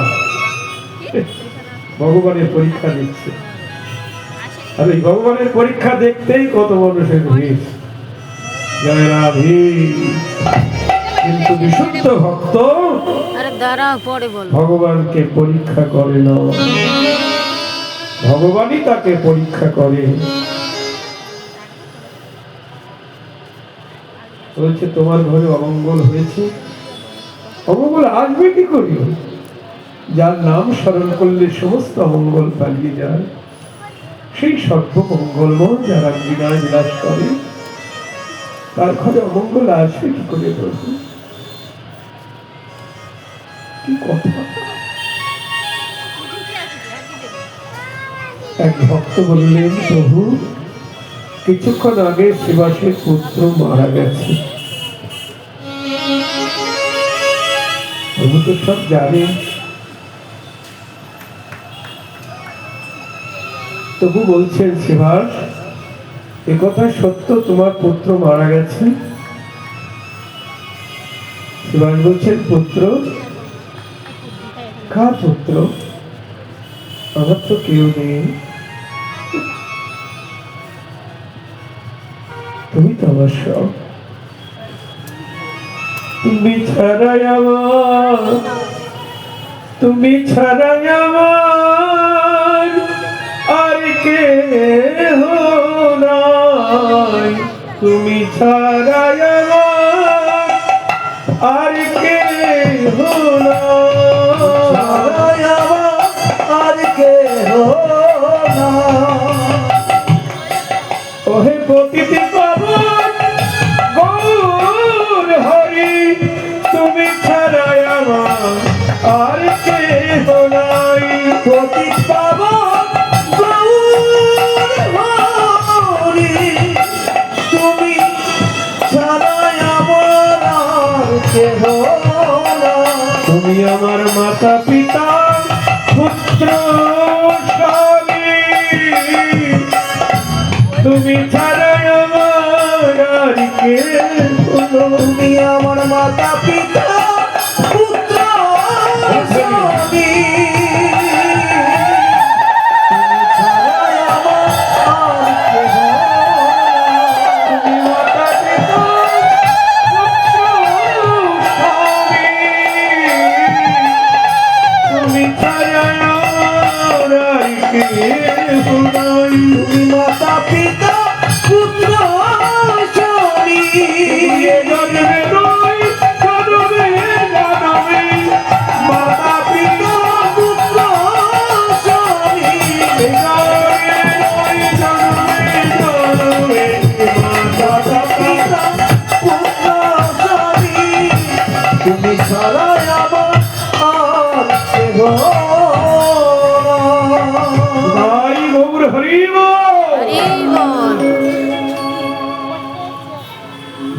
ভগবানের পরীক্ষা দিচ্ছে। আর এই ভগবানের পরীক্ষা দেখতেই কত মানুষের ভিড়। জয় রাধে। কিন্তু বিশুদ্ধ ভক্ত আরে দাঁড়াও, পরে বলো। ভগবানকে পরীক্ষা করে না, ভগবানই তাকে পরীক্ষা করে। বলছে তোমার ঘরে অমঙ্গল হয়েছে, অমঙ্গল আসবে কি করি? যার নাম স্মরণ করলে সমস্ত অমঙ্গল পালিয়ে যায়, সেই সর্বমঙ্গলময় যারা বিনয় বিলাস করে, তার ঘরে অমঙ্গল আসবে কি করে? প্রভু কি কথা! এক ভক্ত বললেন, প্রভু কিছুক্ষণ আগে শিবাসের পুত্র মারা গেছে। প্রভু তো সব জানেন, তবু বলছেন, শিবাস একথা সত্য, তোমার পুত্র মারা গেছে? শিবাস বলছেন, পুত্র? কার পুত্র? আমার তো কেউ নেই, তুমি তো আমার সব। তুমি ছাড়াই আমার, তুমি ছাড়াই আমার আর কেহ নাই, তুমি ছাড়াই আমার আর কেহ নাই, আর কেহ না। ওহে প্রকৃতি পাবন গৌর হরি, তুমি ছাড়াই আমার আর কেহ নাই। পতিত পাবন গৌর হরি, তুমি ছাড়াই আমার আর কেহ না। তুমি আমার মাতা পিতা পুত্র স্বামী, তুমি ছাড়াই আমার আর কেহ নাই। তুমি আমার মাতা পিতা পুত্র স্বামী, তুমি ছাড়াই আমার আর কেহ না। তুমি মাতা পিতা পুত্র স্বামী, তুমি ছাড়াই আমার আর কেহ নাই। তুমি মাতা পিতা পুত্র স্বামী, জন্মে নয় জন্মে জন্মে মাতা পিতা পুত্র স্বামী, জন্মে নয় জন্মে জন্মে মাতা পিতা পুত্র স্বামী, তুমি ছাড়াই আমার আর কেহ না। ভাই গৌর হরিব। হরি বল।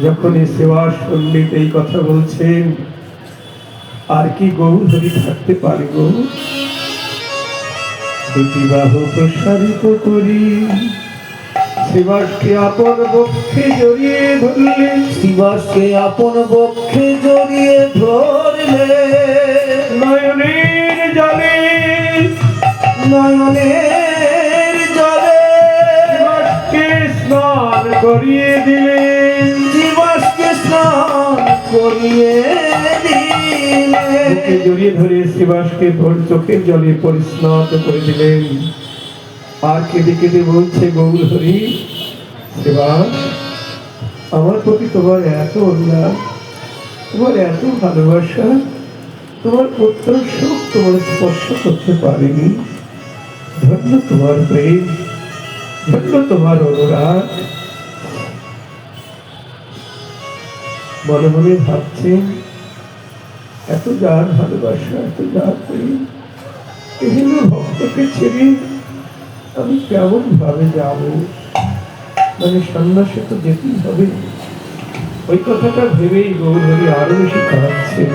যখন এই সেবা পণ্ডিত এই কথা বলছেন, আর কি গৌর হরি থাকতে পারে গো? দুটি বাহু প্রসারিত করি শিবাসকে আপন বক্ষে জড়িয়ে ধরলেন, শিবাসকে আপন বক্ষে জড়িয়ে ধরলে, নয়নের জলে নয়নের জলে শিবাসকে স্নান করিয়ে দিলেন। শিবাসকে স্নান করিয়ে দিলে, বুকে জড়িয়ে ধরে শিবাসকে ভোর চোখের জলে পরিস্নাত করে দিলেন। আর কেঁদে কেঁদে বলছে, গৌর হরি শিবাস, আমার প্রতি তোমার এত অনুরাগ, তোমার এত ভালোবাসা, তোমার পুত্র শোক তোমার স্পর্শ করতে পারেনি। ধন্য তোমার প্রেম, ধন্য তোমার অনুরাগ। মনে মনে ভাবছেন, এত যার ভালোবাসা, এত যার প্রেম, এগুলো ভক্তকে ছেড়ে আমি কেমন ভাবে যাব? মানে সন্ন্যাসে তো যেতেই হবে। ওই কথাটা ভেবেই গৌর হরি আরো বেশি কাঁদছেন।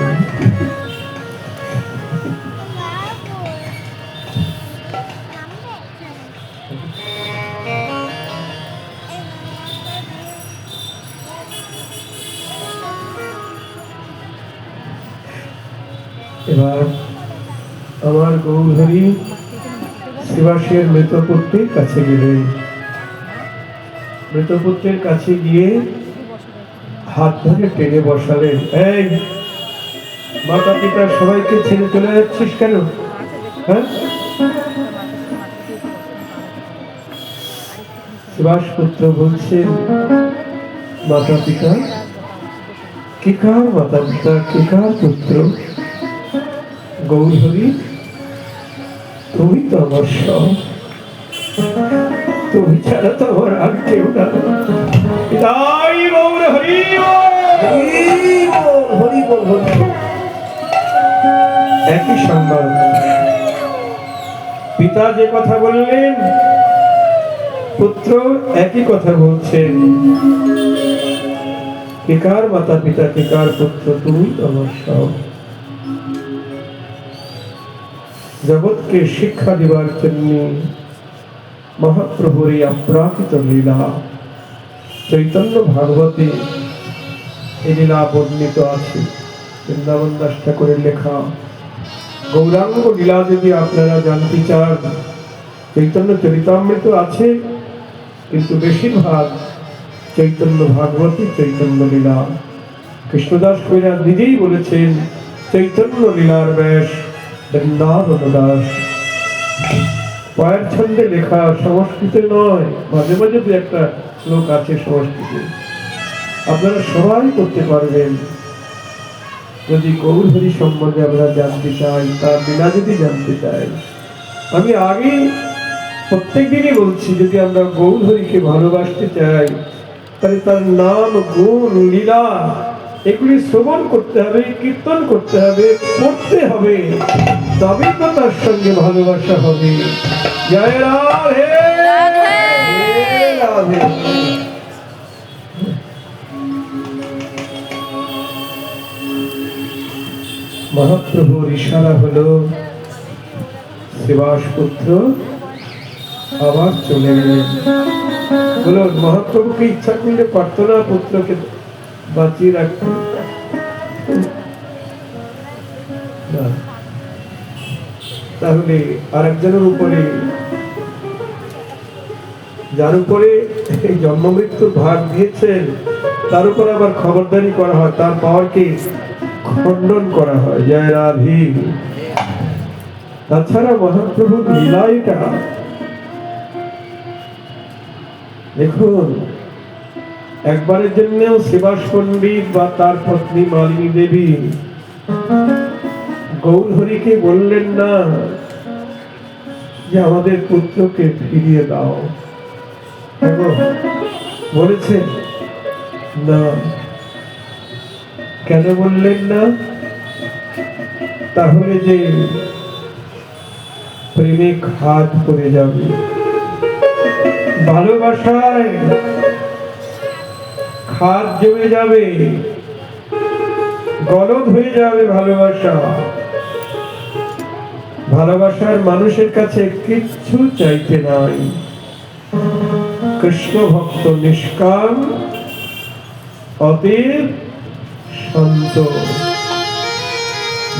এবার আমার গৌর হরি শিবাসের মৃতপুত্রের কাছে গেলেন। মৃতপুত্রের কাছে গিয়ে হাত ধরে টেনে বসালেন। এই মাতা পিতা সবাইকে ছেড়ে চলে যাচ্ছিস কেন? হ্যাঁ, শিবাস পুত্র বলছেন, মাতা পিতা কে কার মাতা পিতা, কে কার পুত্র? গৌরহরি, তুমি তো আমার সব, তুমি ছাড়া তো আমার আর কেউ না। তাই গৌরহরি হরি বল, হরি বল, হরি বল। একই সংবাদ। পিতা যে কথা বললেন, পুত্র একই কথা বলছেন। কে কার মাতা পিতা, কে কার পুত্র, তুমি আমার সব। জগৎকে শিক্ষা দিবার জন্য মহাপ্রভুর এই অপ্রাকৃত লীলা চৈতন্য ভাগবতে এই লীলা বর্ণিত আছে। বৃন্দাবন দাস ঠাকুরের লেখা গৌরাঙ্গ লীলা যদি আপনারা জানতে চান, চৈতন্য চরিতামৃত আছে, কিন্তু বেশিরভাগ চৈতন্য ভাগবতী চৈতন্য লীলা। কৃষ্ণদাস কবিরাজ নিজেই বলেছেন, চৈতন্য লীলার ব্যাস বৃন্দাবন দাস। পয়ের ছন্দে লেখা, সংস্কৃতে নয়। মাঝে মাঝে দু একটা লোক আছে সংস্কৃতে, আপনারা সবাই করতে পারবেন। যদি গৌরহরি সম্বন্ধে আমরা জানতে চাই, তার লীলা যদি জানতে চাই, আমি আগে প্রত্যেক দিনই বলছি, যদি আমরা গৌরহরিকে ভালোবাসতে চাই, তাহলে তার নাম, গুণ, লীলা এগুলি শ্রবণ করতে হবে, কীর্তন করতে হবে, পড়তে হবে, তবে তো তার সঙ্গে ভালোবাসা হবে। জয় রাধে রাধে। মহাপ্রভুর ইশারা হলো, শিবাস পুত্র আবার চলে গেলেন। বলুন, মহাপ্রভুকে ইচ্ছা করলে পারত না পুত্রকে বাঁচিয়ে রাখতে? না। তাহলে আর একজনের উপরে, যার উপরে এই জন্ম মৃত্যুর ভাগ দিয়েছেন, তার উপর আবার খবরদারি করা হয়, তার পাওয়ারকে খণ্ডন করা হয়। জয় রাধে। তাছাড়া মহাপ্রভুর লীলা এটা দেখুন, একবারের জন্যও শিবাস পণ্ডিত বা তার পত্নী মালিনী দেবী গৌরহরিকে বললেন না যে আমাদের পুত্রকে ফিরিয়ে দাও। বলেছেন না। কেন বললেন না? তাহলে যে প্রেমে খাদ পড়ে যাবে, ভালোবাসায় খাদ জমে যাবে, গলদ হয়ে যাবে ভালোবাসা। ভালোবাসার মানুষের কাছে কিচ্ছু চাইতে নাই। কৃষ্ণ ভক্ত নিষ্কাম, অতীব শান্ত,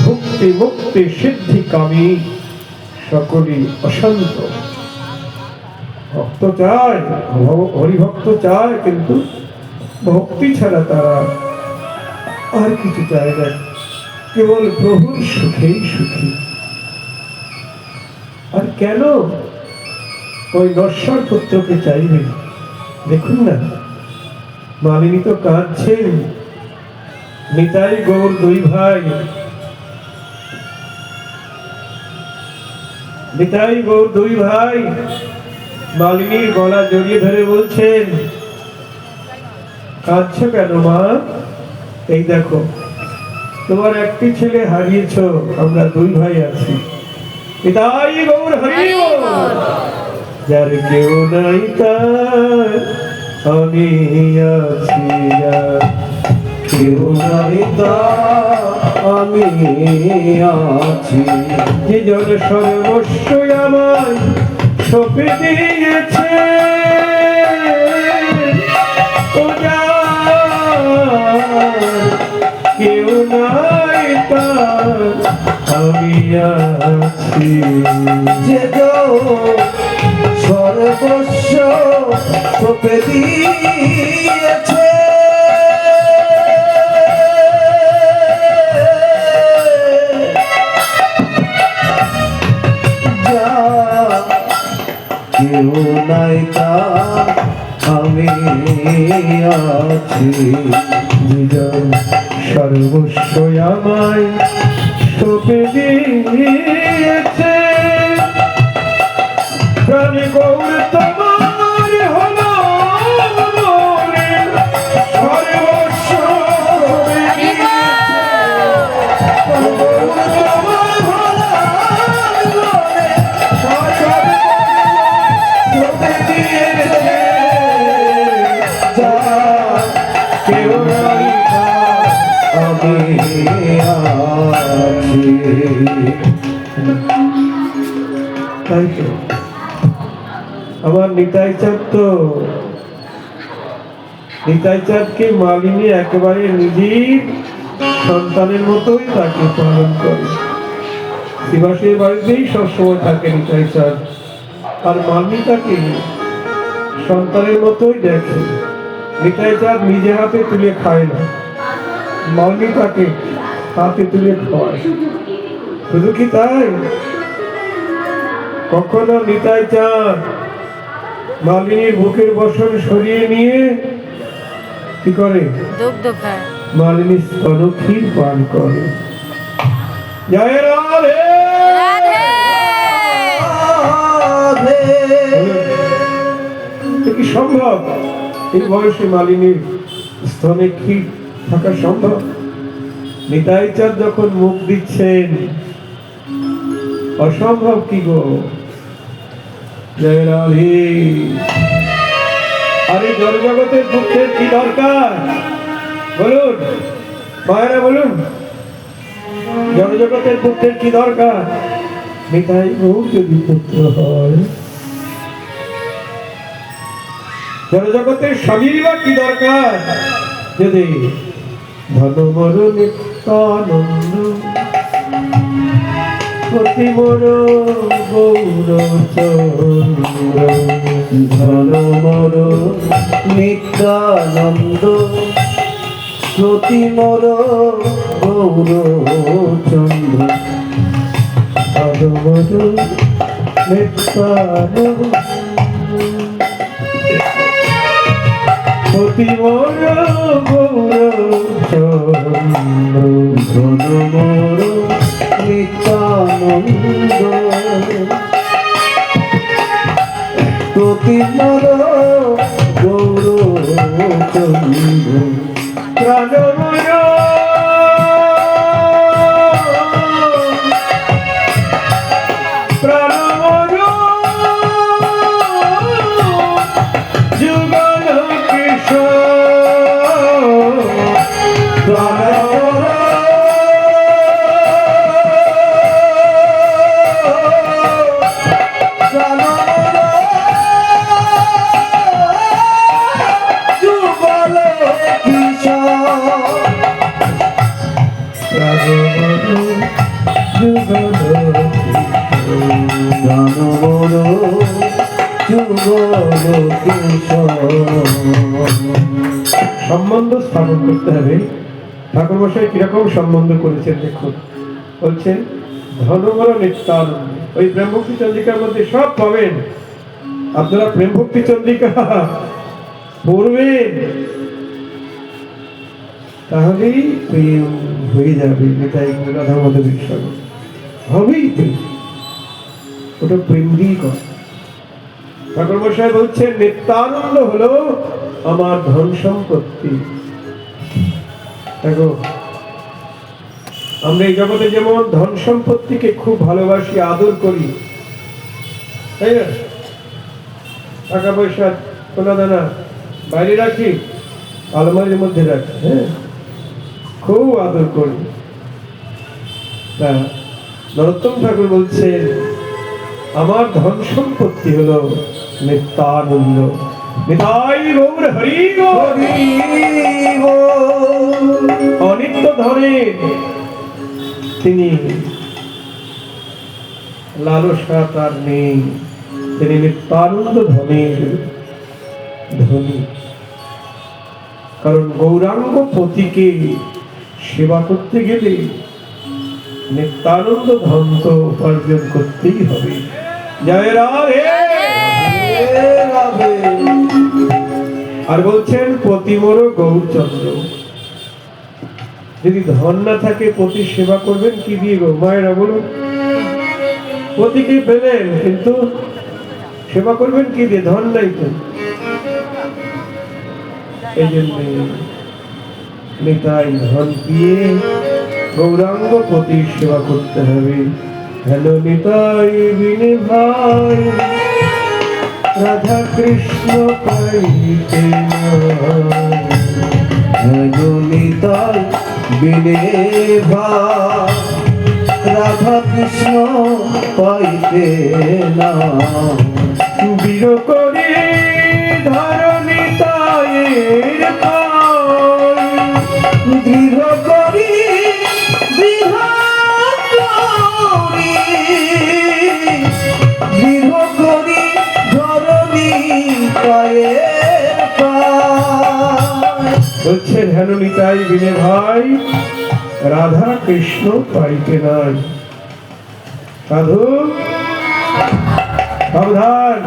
ভক্তি মুক্তি সিদ্ধি কামী, সকলই অশান্ত। ভক্ত চায়, হরিভক্ত চায়, কিন্তু ভক্তি ছাড়া তারা আর কিছু চায় না, কেবল প্রভুর সুখেই সুখী। আর কেন ওই নশ্বর পুত্রকে চাইবে? দেখুন না, মালিনী তো কাঁদছেন। নিতাই গৌর দুই ভাই, নিতাই গৌর দুই ভাই মালিনীর গলা জড়িয়ে ধরে বলছেন, কাঁদছ কেন মা? এই দেখো, তোমার একটি ছেলে হারিয়েছ, আমরা দুই ভাই আছি। নিতাই গৌর হরি বল। যার কেউ নাই তার আমি আছি, যার কেউ নাই তার আমি আছি। যে জন সর্বস্ব আমায় সঁপে দিয়েছে, ও যার কেউ নাই তার আমি আছি। যে গো সর্বস্ব সঁপে দিয়েছে যা কেউ নাই তা আমি আছি বিজয় সর্বস্ব আমায় সঁপে দিয়েছে প্রাণ গৌর তোমার হলো মনে, সর্বস্ব সঁপে দিয়েছে। প্রাণ গৌর তোমার হলো মনে, সর্বস্ব সঁপে দিয়েছে। যা কেউ নাই তা আমি আছি তাই তো আমার নিতাই চাঁদ তো নিতাই চাঁদকে মালিনী একেবারে নিজের সন্তানের মতোই তাকে পালন করে। শিবাসের বাড়িতেই সবসময় থাকে নিতাই চাঁদ, আর মালিনী তাকে সন্তানের মতোই দেখে। নিতাই চাঁদ নিজে হাতে তুলে খায় না, মালিনী তাকে হাতে তুলে খায়। শুধু কি তাই, কখনো নিতাই চাঁদ মালিনীর বুকের বসন সরিয়ে নিয়ে কি করে, দুগ্ধ খায়। মালিনী স্তন ক্ষীর পান করে। জয় রাধে। রাধে। এ কি সম্ভব, এই বয়সে মালিনীর স্তনে ক্ষীর থাকা সম্ভব? নিতাই চাঁদ যখন মুখ দিচ্ছেন, অসম্ভব কি গো। জয় রাধে। আরে জড়জগতের দুঃখের কি দরকার বলুন, মায়েরা বলুন, জড়জগতের দুঃখের কি দরকার? নিতাই গৌর যদি পুত্র হয়, জড়জগতের সবই বা কি দরকার যদি ধন মর নিত্যানন্দ পতি মর গৌরচন্দ্র। ধন মর নিত্যানন্দ শ্রুতি মর গৌরচন্দ্র। ধন মর নিত্যানন্দ পতি মর গৌরচন্দ্র। ধন মর নিত্যানন্দ শ্রুতি মর গৌরচন্দ্র। প্রাণময় প্রাণময় যুগল কিশোর। প্রাণময় সম্বন্ধ স্থাপন করতে হবে। ঠাকুর মশাই কিরকম সম্বন্ধ করেছেন দেখুন, বলছেন ধনবর নিত্যানন্দ। ওই প্রেম ভক্তি চন্দ্রিকার মধ্যে সব পাবেন। আপনারা প্রেম ভক্তি চন্দ্রিকা পড়বেন, তাহলেই প্রেম হয়ে যাবে। নিতাই রাধা মাধবের সঙ্গে হবেই প্রেম, ওটা প্রেম দিয়েই কর। ঠাকুর মশাই বলছেন নিত্যানন্দ হলো আমার ধন সম্পত্তি। দেখো আমরা এই জগতে যেমন ধন সম্পত্তিকে খুব ভালোবাসি, আদর করি, তাই না? টাকা পয়সা সোনা দানা বাইরে রাখি, আলমারির মধ্যে রাখি, হ্যাঁ, খুব আদর করি। তা নরোত্তম ঠাকুর বলছেন আমার ধন সম্পত্তি হলো নিত্যানন্দ। নিতাই গৌর হরি গৌর। অনিত্য ধনে তিনি লালসা তার নেই, তিনি নিত্যানন্দ ধনের ধনী। কারণ গৌরাঙ্গ পতিকে সেবা করতে গেলে নিত্যানন্দ ধন তো উপার্জন করতেই হবে। জয় রাধে। রাধে। আর বলছেন পতিমোর গৌরচন্দ্র, যদি ধন না থাকে পতি সেবা করবেন কি দিয়ে গো? মায়েরা বলুন, পতিকে পেলেন কিন্তু সেবা করবেন কি দিয়ে? ধন নাই তো। এই জন্য নিতাই ধন দিয়ে গৌরাঙ্গ পতির সেবা করতে হবে। হ্যালো নিতাই বিনে ভাই রাধা কৃষ্ণ পাইতে নিতাই বিনে ভাই রাধা কৃষ্ণ পাইতে না। বীর করে ধরণী তায়ের পায়, দৃঢ় করি দৃঢ় করি দৃঢ় করি ধরণী পায়ে পায়। বলছেন হেন নিতাই বিনে ভাই রাধা কৃষ্ণ পাইতে নাই। সাধু সাবধান,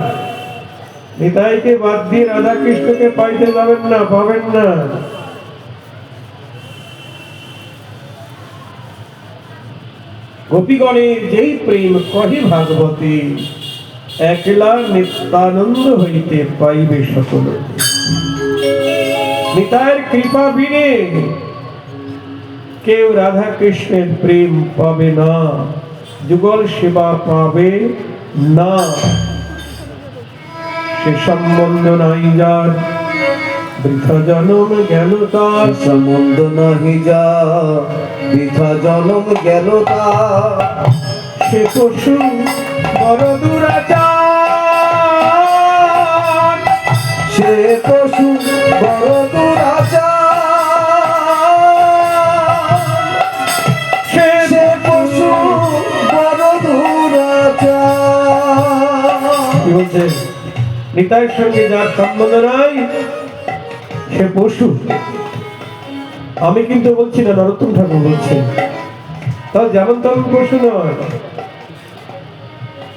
নিতাইকে বাদ দিয়ে রাধা কৃষ্ণকে পাইতে যাবেন না, পাবেন না। গোপীগণের যেই প্রেম কহি ভাগবতী, একলা নিত্যানন্দ হইতে পাইবে সকলে। নিতাইয়ের কৃপা বিনে কেউ রাধা কৃষ্ণের প্রেম পাবে না, যুগল সেবা পাবে না। সে সম্বন্ধ নাই যার, বৃথা জনম গেল তার। সম্বন্ধ নাহি যা বৃথা জনম গেল তার। সে পশু বড় দুরাচার, সে পশু বড় দুরাচার। সে পশু বড় দুরাচার। কি বলছে? নিতাইয়ের সঙ্গে যার সম্বন্ধ নাই সে পশু। আমি কিন্তু বলছি না, নরোত্তম ঠাকুর বলছেন। তাও যেমন তেমন পশু নয়,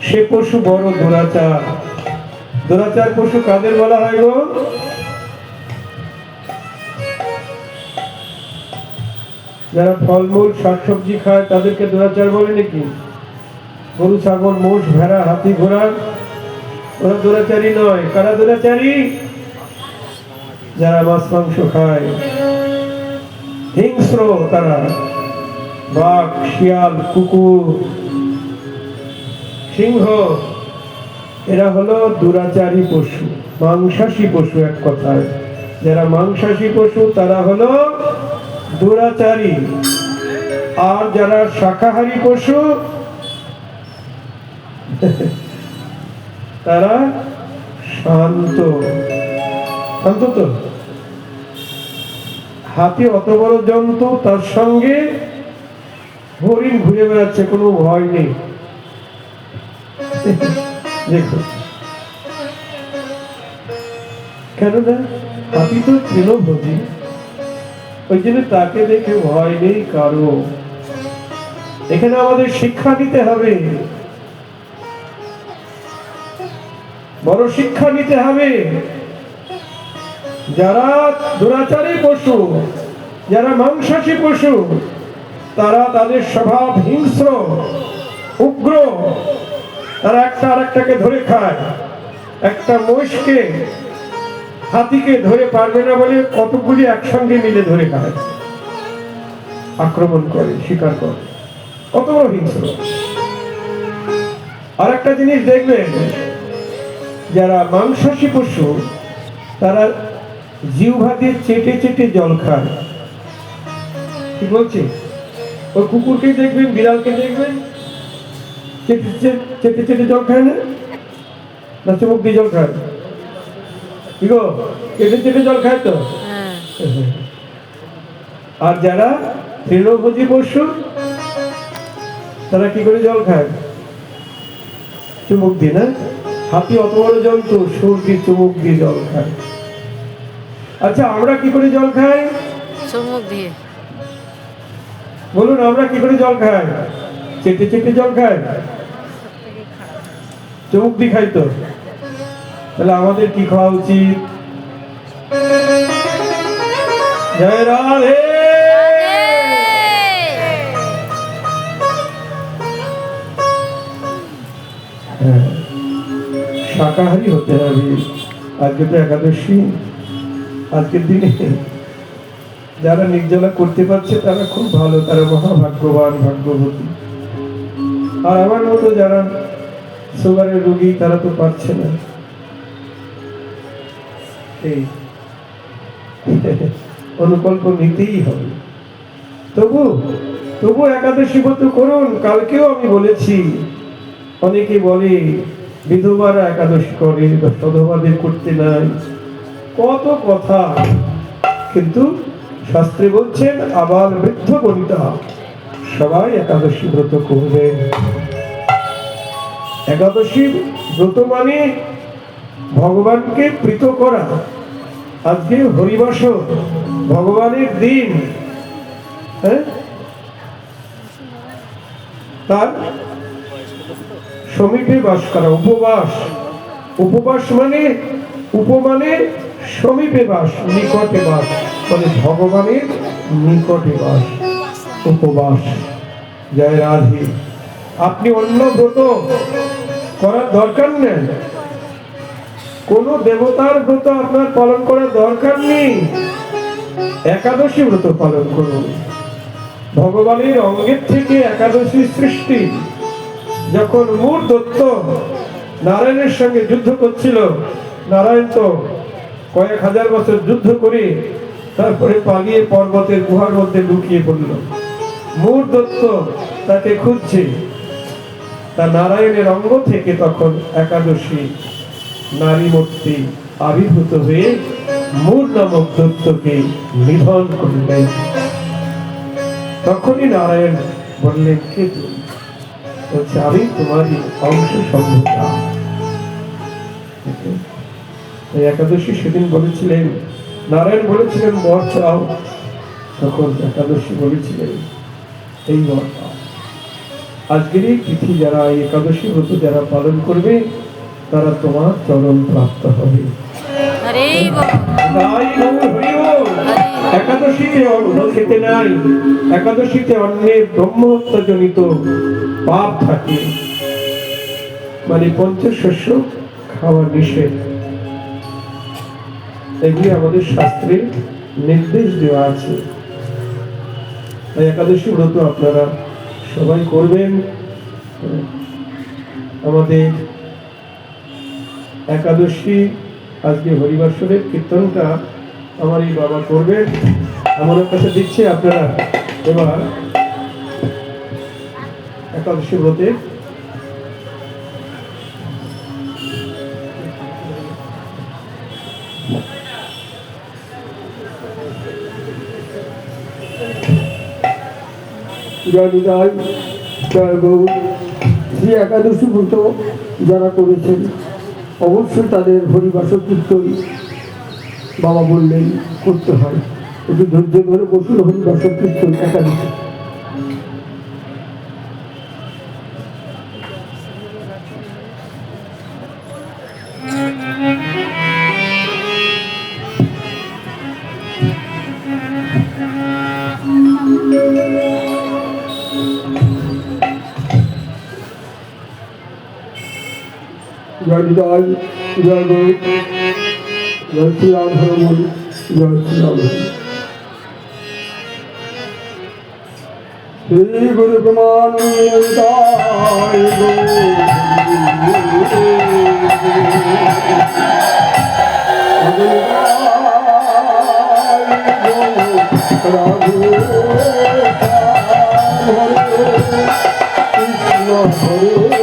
সে পশু বড় দুরাচার। দুরাচার পশু কাদের বলা হয় গো? যারা ফলমূল শাকসবজি খায় তাদেরকে দুরাচার বলে নাকি? গরু ছাগল মোষ ভেড়া হাতি ঘোড়া ওরা দুরাচারী নয়। কারা দুরাচারী? যারা মাছ মাংস খায়, হিংস্র তারা। বাঘ, শিয়াল, কুকুর, সিংহ, এরা হলো দুরাচারী পশু, মাংসাশী পশু। এক কথায় যারা মাংসাশী পশু তারা হলো দুরাচারী। আর যারা শাকাহারী পশু তারা শান্ত। শান্ত তো। হাতি অত বড় জন্তু, তার সঙ্গে হরিণ ঘুরে বেড়াচ্ছে, কোনো ভয় নেই। দেখো কেননা হাতি তো তৃণভোজী, ওই জন্য তাকে দেখে ভয় নেই কারো। এখানে আমাদের শিক্ষা নিতে হবে, বড় শিক্ষা নিতে হবে। যারা দুরাচারী পশু, যারা মাংসাশী পশু, তারা তাদের স্বভাব হিংস্র উগ্র। তারা একটা আরেকটাকে ধরে খায়। একটা মহিষকে হাতিকে ধরে পারবে না বলে কতগুলি একসঙ্গে মিলে ধরে খায়, আক্রমণ করে, শিকার করে। কত বড় হিংস্র। আর একটা জিনিস দেখবেন, যারা মাংসাশী পশু তারা জিহ্বা দিয়ে চেটে চেটে জল খায়। কি বলছি? ওই কুকুরকে দেখবেন, বিড়ালকে দেখবেন, চেটে চেটে চেটে জল খায় না? না চুমুক দিয়ে জল খায়? কি গো, চেটে চেটে জল খায় তো। আর যারা তৃণভোজী পশু তারা কি করে জল খায়? চুমুক দিয়ে না, হাতি অত বড় জন্তু, সর্দি চুমুক দিয়ে জল খায়। আচ্ছা আমরা কি করে জল খাই? চুমুক দিয়ে। বলুন আমরা কি করে জল খাই? চেটে চেটে জল খাই? চুমুক দিয়ে খাই তো। তাহলে আমাদের কি খাওয়া উচিত? জয় রাধে। হ্যাঁ, শাকাহারী হতে হবে। আজকে তো একাদশী, আজকের দিনে যারা নির্জলা করতে পারছে তারা খুব ভালো, তারা মহাভাগ্যবান, ভাগ্যবতী। আর আমার মতো যারা সুগারের রোগী তারা তো পারছে না। এই অনুকল্প নিতেই হবে। তবু তবু একাদশী ব্রত করুন। কালকেও আমি বলেছি, অনেকে বলে বিধবারা একাদশী করে, সধবাদের করতে নাই, কত কথা। কিন্তু শাস্ত্রে বলছেন আবার বৃদ্ধ বনিতা সবাই একাদশী ব্রত করবেন। একাদশী ব্রত মানে ভগবানকে প্রীত করা। আজকে হরিবাস ভগবানের দিন, হ্যাঁ, তার সমীপে বাস করা। উপবাস, উপবাস মানে উপমানে সমীপে বাস, নিকটে বাস, মানে ভগবানের নিকটে বাস, উপবাস। জয় রাধে। আপনি অন্য ব্রত করার দরকার নেই, কোন দেবতার ব্রত আপনার পালন করার দরকার নেই। একাদশী ব্রত পালন করুন। ভগবানের অঙ্গের থেকে একাদশী সৃষ্টি। যখন মূর দত্ত নারায়ণের সঙ্গে যুদ্ধ করছিল, নারায়ণ তো কয়েক হাজার বছর যুদ্ধ করে তারপরে পালিয়ে পর্বতের গুহার মধ্যে লুকিয়ে পড়ল। মূর দত্ত তাকে খুঁজছে। তা নারায়ণের অঙ্গ থেকে তখন একাদশী নারী মূর্তি আবির্ভূত হয়ে মূর নামক দত্তকে নিধন করলেন। তখনই নারায়ণ বললেন, কে তুমি? বলছে, আমি তোমারই অংশ সম্ভূতা। একাদশী সেদিন বলেছিলেন, নারায়ণ বলেছিলেন বর চাও, তখন একাদশী বলেছিলেন এই বর চাও। আজকের এই তিথি যারা এই একাদশী ব্রত যারা পালন করবে তারা তোমার চরণ প্রাপ্ত হবে। একাদশীতে অন্ন খেতে নাই, একাদশীতে অন্নের ব্রহ্মহত্যা জনিত পাপ থাকে, মানে পঞ্চশস্য খাওয়া নিষেধ। এগুলি আমাদের শাস্ত্রে নির্দেশ দেওয়া আছে। তাই একাদশী ব্রত আপনারা সবাই করবেন। আমাদের একাদশী আজকে হরিবাসরের কীর্তনটা আমার এই বাবা করবেন, আমাদের কাছে দিচ্ছে। আপনারা এবার একাদশী ব্রতে জয় জয় গৌর। শ্রী একাদশী ব্রত যারা করেছেন অবশ্যই তাদের হরিবাস কীর্তন বাবা বললেন করতে হয়। একটু ধৈর্য ধরে বসুন। হরিবাস কীর্তন একাদশী। জয় জয় জয় গৌর। জয় শ্রী রাম হনুমান। জয় শ্রী রাম। শ্রী গুরু কৃষ্ণ হরে